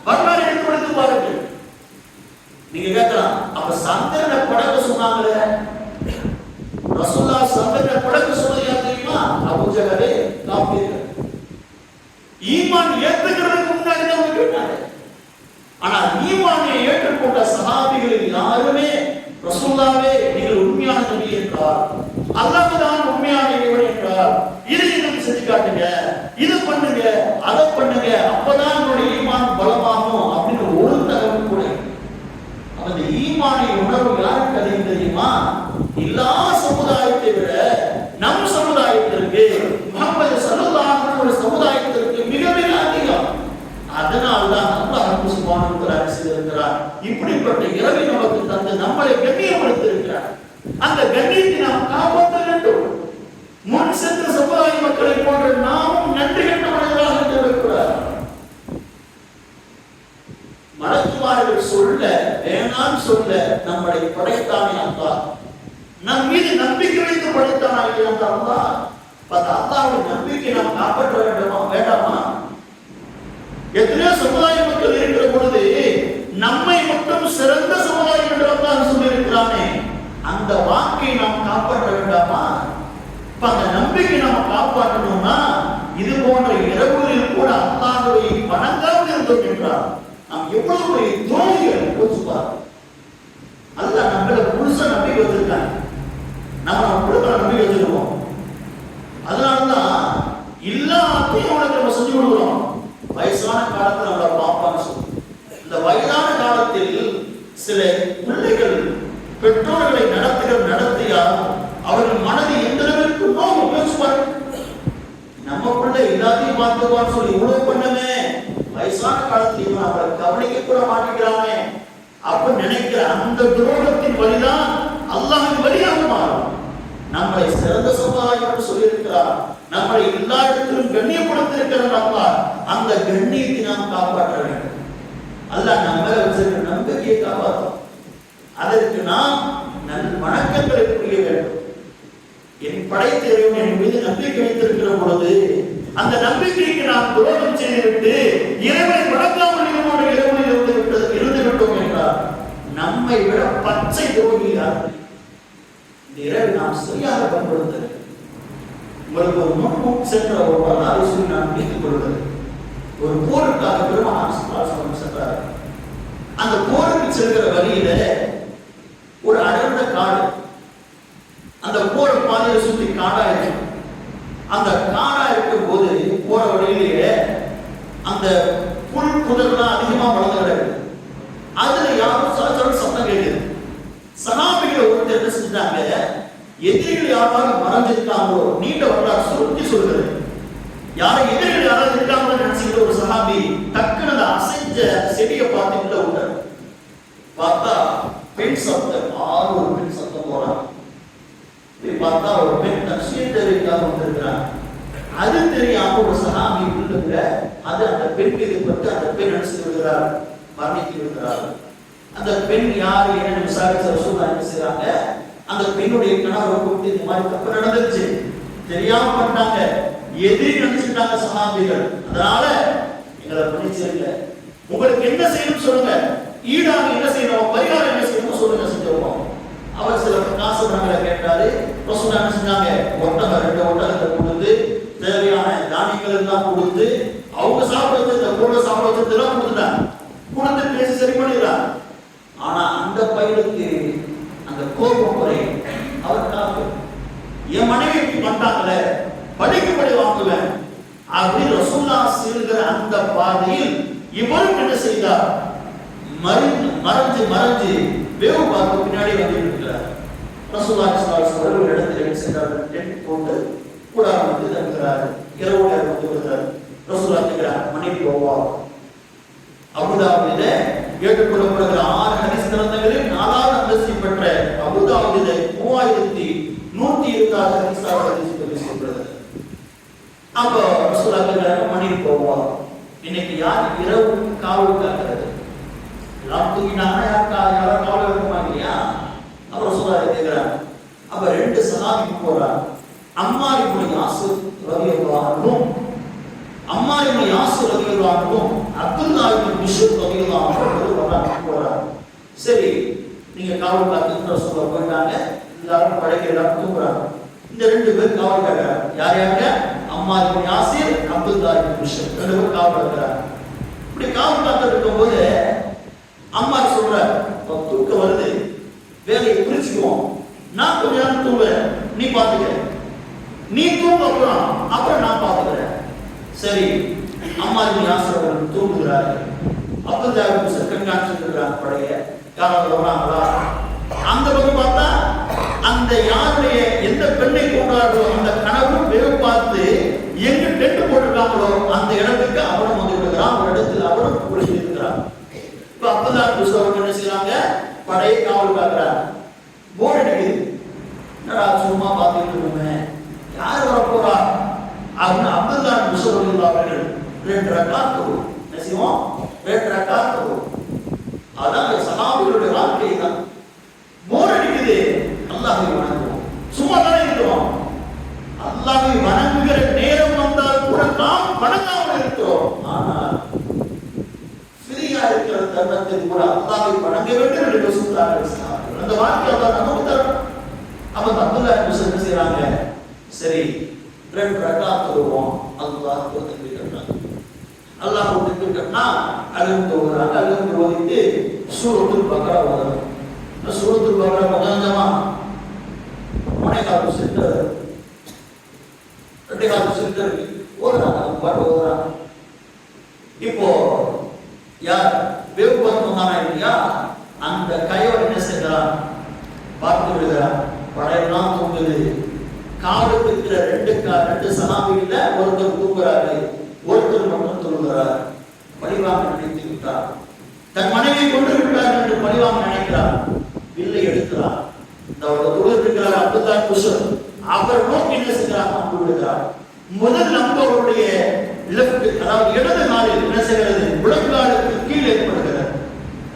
வரலாறு எடுத்து படித்து பாருங்க. நீங்க கேட்கலாம், அப்ப சந்திரனை படக்க சொன்னாங்களே, ரசூலுல்லாஹ் சந்திரனை படக்க சொன்னது யார் தெரியுமா? அபூஜஹல், காஃபிர். ஈமான் ஏற்றுக்கிறதுக்கு முன்னாடி தான் கேட்டாங்க. ஆனா ஈமானை ஏற்றுக்கொண்ட சஹாபிகளில் யாருமே ரசூலுல்லாஹ்வே நீங்கள் உண்மையான நபி என்றார், அல்லாஹ் தான் உண்மையான இறைவன் என்றார், இதை எனக்கு செஞ்சு காட்டுங்க, இது பண்ணுங்க, அதை பண்ணுங்க, அப்பதான் உங்களுடைய ஈமான் பலமாகும் அப்படின்னு ஒரு தகவல் கூட. அந்த ஈமானை உணர்வு யாருக்கு அதிகம் தெரியுமா? எல்லா சமுதாயத்தை விட நம் சமுதாயத்திற்கு, முஹம்மது ஸல்லல்லாஹு அலைஹி வஸல்லம் சமுதாயத்திற்கு மிக மிக அதிகம். அதனால்தான் அல்லாஹ் சுப்ஹானஹு வ தஆலா செய்திருக்கிறார். இப்படிப்பட்ட இரவை நமக்கு தந்து நம்மளை கண்ணியப்படுத்தியிருக்கிறார். அந்த கண்ணியத்தை நாம் காப்பாற்ற வேண்டும். முன் சென்ற சமுதாய மக்களை போன்ற நாமும் நன்றி கெட்டவர்களாக இருக்கக்கூடாது. மலக்குமார்கள் சொல்ல வேணாம் சொல்ல நம்மளை படைத்தானே அல்லாஹ், நம் மீது நம்பிக்கை வைத்து படைத்தானா இல்லையா அந்த அல்லாஹ்? அல்லாஹ்வின் நம்பிக்கை நாம் காப்பாற்ற வேண்டுமா வேண்டாமா? எத்தனையோ சமுதாய மக்கள் இருக்கிற பொழுது நம்மை மட்டும் சிறந்த சமுதாயம் என்று அல்லாஹ் சொல்லியிருக்கிறானே, அந்த வாக்கை நாம் காப்பாற்ற வேண்டாமா? அந்த நம்பிக்கை நாம் காப்பாற்றணும்னா இது போன்ற இரவுகளில் கூட அல்லாஹ்வை வணங்காமல் இருந்தோம் என்றார் நாம் எவ்வளவு பெரிய துரோகிகள் யோசிப்பார். அல்லாஹ் நம்மள முழுசா நம்பிக்கை வச்சிருக்காங்க, நம்ம முழுக்க நம்பிக்கை வச்சிருக்கோம். அதனாலதான் எல்லாத்தையும் அவனுக்கு நம்ம செஞ்சு கொடுக்குறோம். வயசான காலத்தில் நம்மளை பாப்பான்னு சொல்லி, இந்த வயதான காலத்தில் சில பிள்ளைகள் அவர்கள் மனதை எந்த அளவிற்கு நோக்கம் யோசிப்பார். நம்ம பிள்ளை எல்லாத்தையும் பார்த்துக்குவான்னு சொல்லி இவ்வளவு பண்ணமே, வயசான காலத்துல அவரை கவனிக்க கூட மாட்டேங்கிறானே அப்ப நினைக்கிற அந்த துரோகத்தின் வழிதான் அல்லாஹ்வின் வழியாக மாறும். நம்மளை சிறந்த சமுதாயம் என்று சொல்லியிருக்கிறார், நம்மளை எல்லா இடத்திலும் கண்ணியப்படுத்திருக்கிறார் அல்லாஹ். அந்த கண்ணியத்தை நாம் காப்பாற்ற வேண்டும். அல்லாஹ் நம்ம மேல வச்சிருக்கிற நம்பிக்கையை காப்பாற்றும். அதற்கு நாம் நல் வணக்கங்களை புரிய வேண்டும். என் படைத்த இறைவன் என் மீது நம்பிக்கை வைத்திருக்கிற பொழுது அந்த நம்பிக்கைக்கு நாம் துரோகம் செய்துவிட்டு இறைவனை வணங்காமல் இறைவனில் இருந்து விட்டோம் என்றால் நம்மை விட பச்சை துரோகியார். இந்த இறைவை நாம் சரியாக பயன்படுத்த உங்களுக்கு ஒரு முன்முன் சென்ற ஒரு வரலாறு சொல்லி நான் முடித்துக் கொள்வது. ஒரு போருக்காக பெருமானார் சென்றார். அந்த போருக்கு செல்கிற வழியில ஒரு அடர்ந்த காடு, அந்த போற பாதையை சுற்றி காடா இருக்கும். அந்த காடா இருக்கும் போது போற வழியிலேயே அந்த புல் புதர்லாம் அதிகமா வளர்ந்து கிடக்கு. அதுல யாரும் சலசல சத்தம் கேட்குது. சஹாபிகள் ஒருத்தர் என்ன செஞ்சாங்க, எதிரிகள் யாராவது மறைஞ்சிருக்காங்களோ, நீண்ட வரலாறு சுருக்கி சொல்கிறது, யாரும் எதிரிகள் யாராவது இருக்காங்களோ நினைச்சுக்கிற ஒரு சஹாபி டக்குன்னு அந்த அசைஞ்ச செடியை பார்த்துக்கிட்ட விட்டார். பார்த்தா பெண் சத்தம், ஒரு பெண் சத்தம் போறாங்க. பார்த்தா ஒரு பெண் தக்ஷிய தேவைக்காக வந்திருக்கிறாங்க. அது தெரியாம ஒரு சஹாபி உள்ளுங்க அது அந்த பெண் எதிர்பட்டு அந்த பெண் நினைச்சு விடுகிறார், மரணித்து விடுகிறார். அந்த பெண் யாரு என்ன விசாரிச்ச ரசூலுல்லாஹ் என்ன செய்றாங்க, அந்த பெண்ணுடைய கணவரை கூப்பிட்டு இந்த மாதிரி தப்பு நடந்துருச்சு, தெரியாம பண்ணிட்டாங்க, எதிரி நினைச்சுட்டாங்க சஹாபிகள், அதனால எங்களை பண்ணிச்சிருங்க, உங்களுக்கு என்ன செய்யணும் சொல்லுங்க, ஈடாக என்ன செய்யணும், பரிகாரம் என்ன செய்யணும் சொல்லுங்க, செஞ்சிருவோம். அவர் சில காசு பணங்களை கேட்டாரு. ரசூலுல்லாஹ் என்ன செஞ்சாங்க, ஒட்டகம் 2 ஒட்டகத்தை கொடுத்து தேவையான தானியங்கள் எல்லாம் கொடுத்து அவங்க சாப்பிட வச்சு கூட சாப்பிட வச்சதெல்லாம் கொடுத்துட்டாங்க. கொடுத்து பேசி சரி பண்ணிடுறாங்க. ஆனா அந்த பையனுக்கு அந்த கோபம் குறையும். அவர் காப்பு என் மனைவிக்கு பண்ணிட்டாங்களே படிக்கப்படி வாங்குவேன் அப்படின்னு ரசூலுல்லாஹ் செல்கிற அந்த பாதையில் இவரும் என்ன செய்தார், மறைஞ்சு வேவு பார்த்து பின்னாடி வந்து இருக்கிறார். ரசூலுல்லாஹி ஸல்லல்லாஹு அலைஹி வஸல்லம் ஒரு இடத்துல என்ன செய்தார்கள், டென்ட் போட்டு கூடாரம் வந்து தங்குகிறார். இரவு நேரம் வந்து வருகிறார். ரசூலுல்லாஹ் கேட்கிறார், மனைவி போவா? அபூதாவுதிலே ஏற்றுக்கொள்ளப்படுகிற 6 ஹதீஸ் கிரந்தங்களில் 4வது அந்தஸ்தை பெற்ற அபூதாவுதிலே 3126 ஹதீஸ் பேசப்படுகிறது. அப்போ ரசூலுல்லாஹ் கேட்கிறார், மனைவி போவா? இன்னைக்கு யார் இரவு காவல் காக்கிறது? எல்லாம் தூங்கினாங்கன்னா யாரும் காவல் இருக்குமா இல்லையா? அப்புறம் ரசூலுல்லாஹ் கேட்கிறார். அப்ப 2 சஹாபி போறாங்க. அம்மார் இப்னு யாசிர் ரலியல்லாஹு அன்ஹு, அம்மார் இப்னு யாசிர் ரலியல்லாஹு அன்ஹு, அப்துல்லாஹ் இப்னு பிஷ்ர் ரலியல்லாஹு அன்ஹு போறாங்க. சரி, நீங்க காவல் காத்துட்டு ரசூலுல்லாஹ் போயிட்டாங்க. எல்லாரும் படைக்கிறாங்க, தூங்குறாங்க. இந்த 2 பேர் காவல் காக்குறாங்க. யார் யாருங்க? அம்மார் இப்னு யாசிர், அப்துல்லாஹ் இப்னு பிஷ்ர் 2 பேர் காவல் காக்குறாங்க. இப்படி காவல் காத்துட்டு இருக்கும்போது அம்மார் சொல்றார், தூக்கம் வருது, வேலையை பிரிச்சுக்குவோம், நான் கொஞ்ச நேரம் தூங்குறேன், நீ பாத்துக்க, நீ தூங்க அப்புறம் நான் பாத்துக்கிறேன். சரி, அம்மா யாசர் அவர்கள் தூங்குகிறார்கள். அப்துல்லாஹ் கண்காணிச்சிருக்கிறாங்க படைய, யாராவது வர்றாங்களா? அந்த பக்கம் பார்த்தா அந்த யாருடைய எந்த பெண்ணை கொண்டாடுறோ அந்த கணவன் வேறு பார்த்து எங்க டென்ட் போட்டிருக்காங்களோ அந்த இடத்துக்கு அவனும் வந்து விடுகிறான். ஒரு இடத்துல அவனும் குளிச்சு இருக்கிறான். இப்ப அப்துல்லாஹ் அவர்கள் என்ன செய்யறாங்க, படையை காவல் காக்குறாங்க. போர் அடிக்குது, என்னடா சும்மா பார்த்துட்டு இருக்கோமே, யார் வரப்போறா அப்படின்னு அப்துல்லாஹ் அவர்கள் 2 ரக்காத் தொழுவோம். என்ன செய்வோம்? 2 ரக்காத் தொழுவோம். அதான் சஹாபிகளுடைய வாழ்க்கை தான். போர் அடிக்குது, அல்லாஹ்வை வணங்குவோம். சும்மா தானே இருக்கிறோம், அல்லாஹ்வை வணங்குகிற நேரம் வந்தால் கூட நாம் வணங்காமல் இருக்கிறோம். ஆனால் ஃப்ரீயா இருக்கிற தருணத்தில் கூட அல்லாஹ்வை வணங்க வேண்டும் என்று சொல்றார்கள். அந்த வாழ்க்கை அல்லாஹ் நமக்கு தரும். அப்ப அப்துல்லாஹ் என்ன செய்யறாங்க, சரி 2 ரக்காத் தொழுவோம், அல்லாஹ் தக்பீர் கட்டுறாங்க. அல்லாஹ் தக்பீர் கட்டினா அழுந்து தொழுகிறாங்க. அழுந்து ஓதிட்டு சூரத்துல் பக்ரா ஓதுறாங்க. சூரத்துல் பக்ரா கொஞ்சமா 1.25 ஓதுறாங்க, பாட்டு ஓதுறாங்க. இப்போ யார் வேவு பார்த்து வந்தானா இல்லையா, அந்த கையோட என்ன செய்யறான், பார்த்து விடுகிறான். படையெல்லாம் இருக்குது. காவலுக்கு இருக்கிற ரெண்டு சஹாபிகள்ல ஒருத்தர் தூங்குறாரு, ஒருத்தர் மட்டும் தொழுகிறார். பழிவாங்க நினைத்து விட்டார். தன் மனைவி கொண்டு விட்டார் என்று பழிவாங்க நினைக்கிறார். வில்லை எடுக்கிறார். இந்த தொழுகிறார் அப்துல்லா குஷர். அவர் நோக்கி என்ன செய்கிறார்? அம்பு விடுகிறார். முதல் அம்பு அவருடைய லெஃப்ட், அதாவது இடது காலில் என்ன செய்கிறது? முழங்காலுக்கு கீழே ஏற்படுகிறது.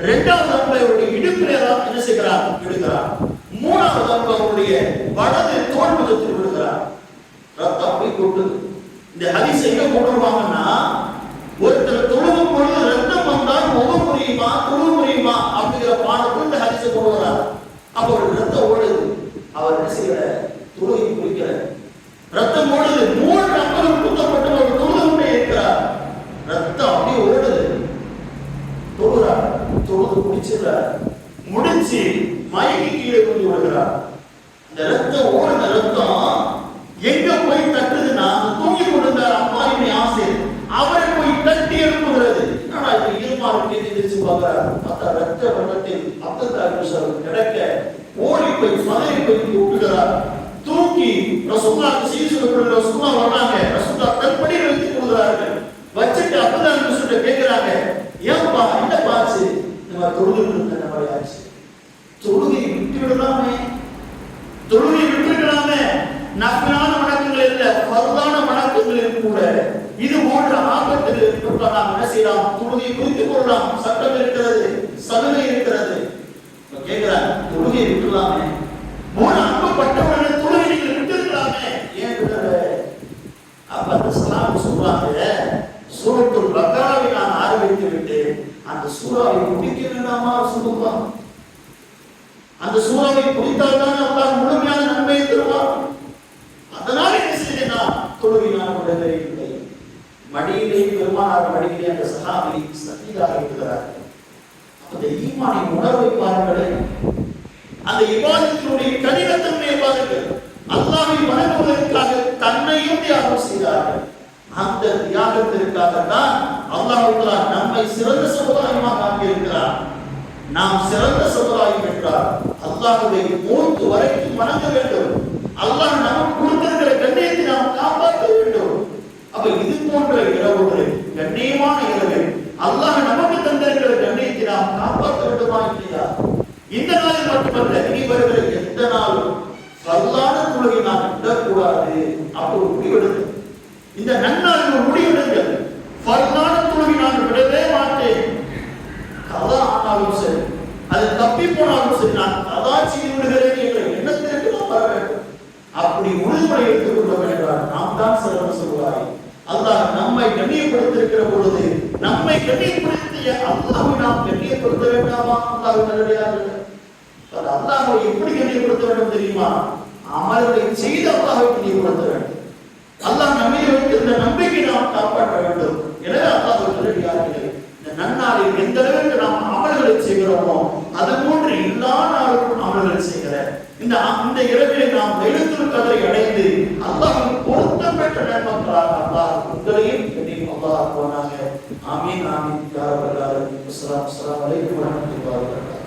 இரண்டாவது அம்பு அவருடைய இடுப்பிலே என்ன செய்கிறார்? விடுகிறார். மூணாவது அம்பு அவருடைய வலது தோள்புறத்தில் விடுகிறார். ரத்தம் அப்படி கொட்டுது. இந்த ஹதீஸ் எங்க கொண்டு வருவாங்கன்னா, ஒருத்தர் தொழுகும் பொழுது ரத்தம் வந்தால் முகம் புரியுமா தொழு முடியுமா அப்படிங்கிற பாடத்தில் இந்த ஹதீஸை கொண்டு வர்றார். அப்ப ஒரு ரத்தம் ஓடுது. அவர் என்ன செய்யற? தொழுகை குடிக்கிற ரத்தம் ஓடுது. 3 அம்புகள் குத்தப்பட்டு ஒரு தொழுது கொண்டே இருக்கிறார். ரத்தம் அப்படியே ஓடுது. தொழுகிறார். தொழுது குடிச்சிடுறார். முடிச்சு மயங்கி கீழே விழுந்து விடுகிறார். இந்த ரத்தம் ஓடுன ரத்தம் எங்க போய் தட்டுதுன்னா, தூங்கி கொண்டிருந்தார் அம்மாவின் ஆசை அவரை போய் தட்டி எழுப்புகிறது. என்னடா இது இருமாறு எந்திரிச்சு பார்க்கிறார். பார்த்தா ரத்த வெள்ளத்தில் அப்துல்லா குஷர் கிடக்க ஓடி போய் பதறி போய் விட்டுகிறார். தூக்கி ரசூலுல்லாஹ் செய்தி சொல்லப்படுற ரசூலுல்லாஹ் வர்றாங்க. ரசூலுல்லாஹ் தற்படி வைத்துக் கொள்கிறார்கள். வச்சுட்டு அப்துல்லா குஷர் கேட்கிறாங்க, ஏன்பா என்ன பாச்சு? நம்ம தொழுது இருந்த மாதிரி ஆச்சு. தொழுகை விட்டு விடலாமே, தொழுகை விட்டுவிடலாமே. நஃபிலான வணக்கங்கள் இல்ல, ஃபர்தான வணக்கங்களில் கூட இது போன்ற ஆபத்தில் இருப்பதால் நாம் என்ன செய்யலாம்? தொழுகை குறித்துக் கொள்ளலாம். சட்டம் இருக்கிறது, சலுகை இருக்கிறது. கேட்கிறார், தொழுகை விட்டுலாமே. 3 அன்பப்பட்டவர்களை தொழுகை நீங்கள் விட்டுருக்கலாமே, ஏன் விடல? அப்ப அந்த சலாம் சொல்றாங்க, சூரத்துல் பக்ராவை நான் ஆரம்பித்து விட்டு அந்த சூறாவை முடிக்க வேண்டாமா சொல்லுவாங்க. அந்த சூறாவை முடித்தால் தான் அல்லாஹ் முழுமையான நன்மையை தருவார். அதனால என்ன செய்யனா? தொழுகை நான் விடவே இல்லை. மடியிலே பெருமானார் மடியிலே அந்த சஹாபி சத்தியாக இருக்கிறார். அந்த ஈமானின் உணர்வை பாருங்களேன். அந்த இபாதத்தினுடைய கடினத்தன்மையை பாருங்கள். அல்லாஹ்வை வணங்குவதற்காக தன்னையும் தியாகம் செய்தார்கள். அந்த தியாகத்திற்காக தான் அல்லாஹ் நம்மை சிறந்த சமுதாயமாக ஆக்கியிருக்கிறார். நாம் சிறந்த சமுதாயம் என்றால் அல்லாஹ்வை மூன்று வரைக்கும் வணங்க வேண்டும். அல்லாஹ் நமக்கு கொடுத்திருக்கிற கண்ணியத்தை நாம் காப்பாற்ற வேண்டும். அப்ப இது போன்ற இரவுகள், கண்ணியமான இரவு, அல்லாஹ் நமக்கு தந்திருக்கிற கண்ணியத்தை நாம் காப்பாற்ற வேண்டுமா இல்லையா? இந்த நாளில் மட்டுமல்ல, இனி வருகிற எந்த நாளும் ஃபர்லான தொழுகை நாம் விடக்கூடாது. அப்படி முடிவெடுங்க. இந்த நன்னாளில் முடிவெடுங்கள். ஃபர்லான தொழுகை நான் விடவே மாட்டேன். கதா ஆனாலும் சரி, அது தப்பி போனாலும் சரி, நான் கதா செய்து விடுகிறேன் என்ற எண்ணத்திற்கு நாம் வர வேண்டும். அப்படி உறுதிமொழி எடுத்துக் கொள்ள என்றால் நாம் தான் சிறந்த சொல்வாய். அல்லாஹ் நம்மை கண்ணியப்படுத்திருக்கிற பொழுது நம்மை கண்ணியப்படுத்திய அல்லாஹ்வை நாம் கண்ணியப்படுத்த வேண்டாமா? அல்லாஹ் நல்லடியார்கள், அல்லாஹ்வை எப்படி கண்ணியப்படுத்த வேண்டும் தெரியுமா? அமல்களை செய்து அல்லாஹ்வை கண்ணியப்படுத்த வேண்டும். அல்லாஹ் நம்மை வைத்திருந்த நம்பிக்கை நாம் காப்பாற்ற வேண்டும். எனவே அல்லாஹ் நல்லடியார்களே, இந்த நன்னாளில் எந்த அளவுக்கு நாம் அமல்களை செய்கிறோமோ அது போன்று எல்லா நாளும் அமல்களை செய்கிறேன். இந்த இரவிலே நாம் லைலத்துல் கத்ரை அடைந்து அல்லாஹ்வின் பொருத்தம் பெற்ற நன்மக்களாக அல்லாஹ் உங்களையும் என்னையும் அல்லாஹ் ஆக்குவானாக. ஆமீன் ஆமீன் யா ரப்பல் ஆலமீன். அஸ்ஸலாமு அலைக்கும் வரஹ்மத்துல்லாஹி வபரகாத்துஹு.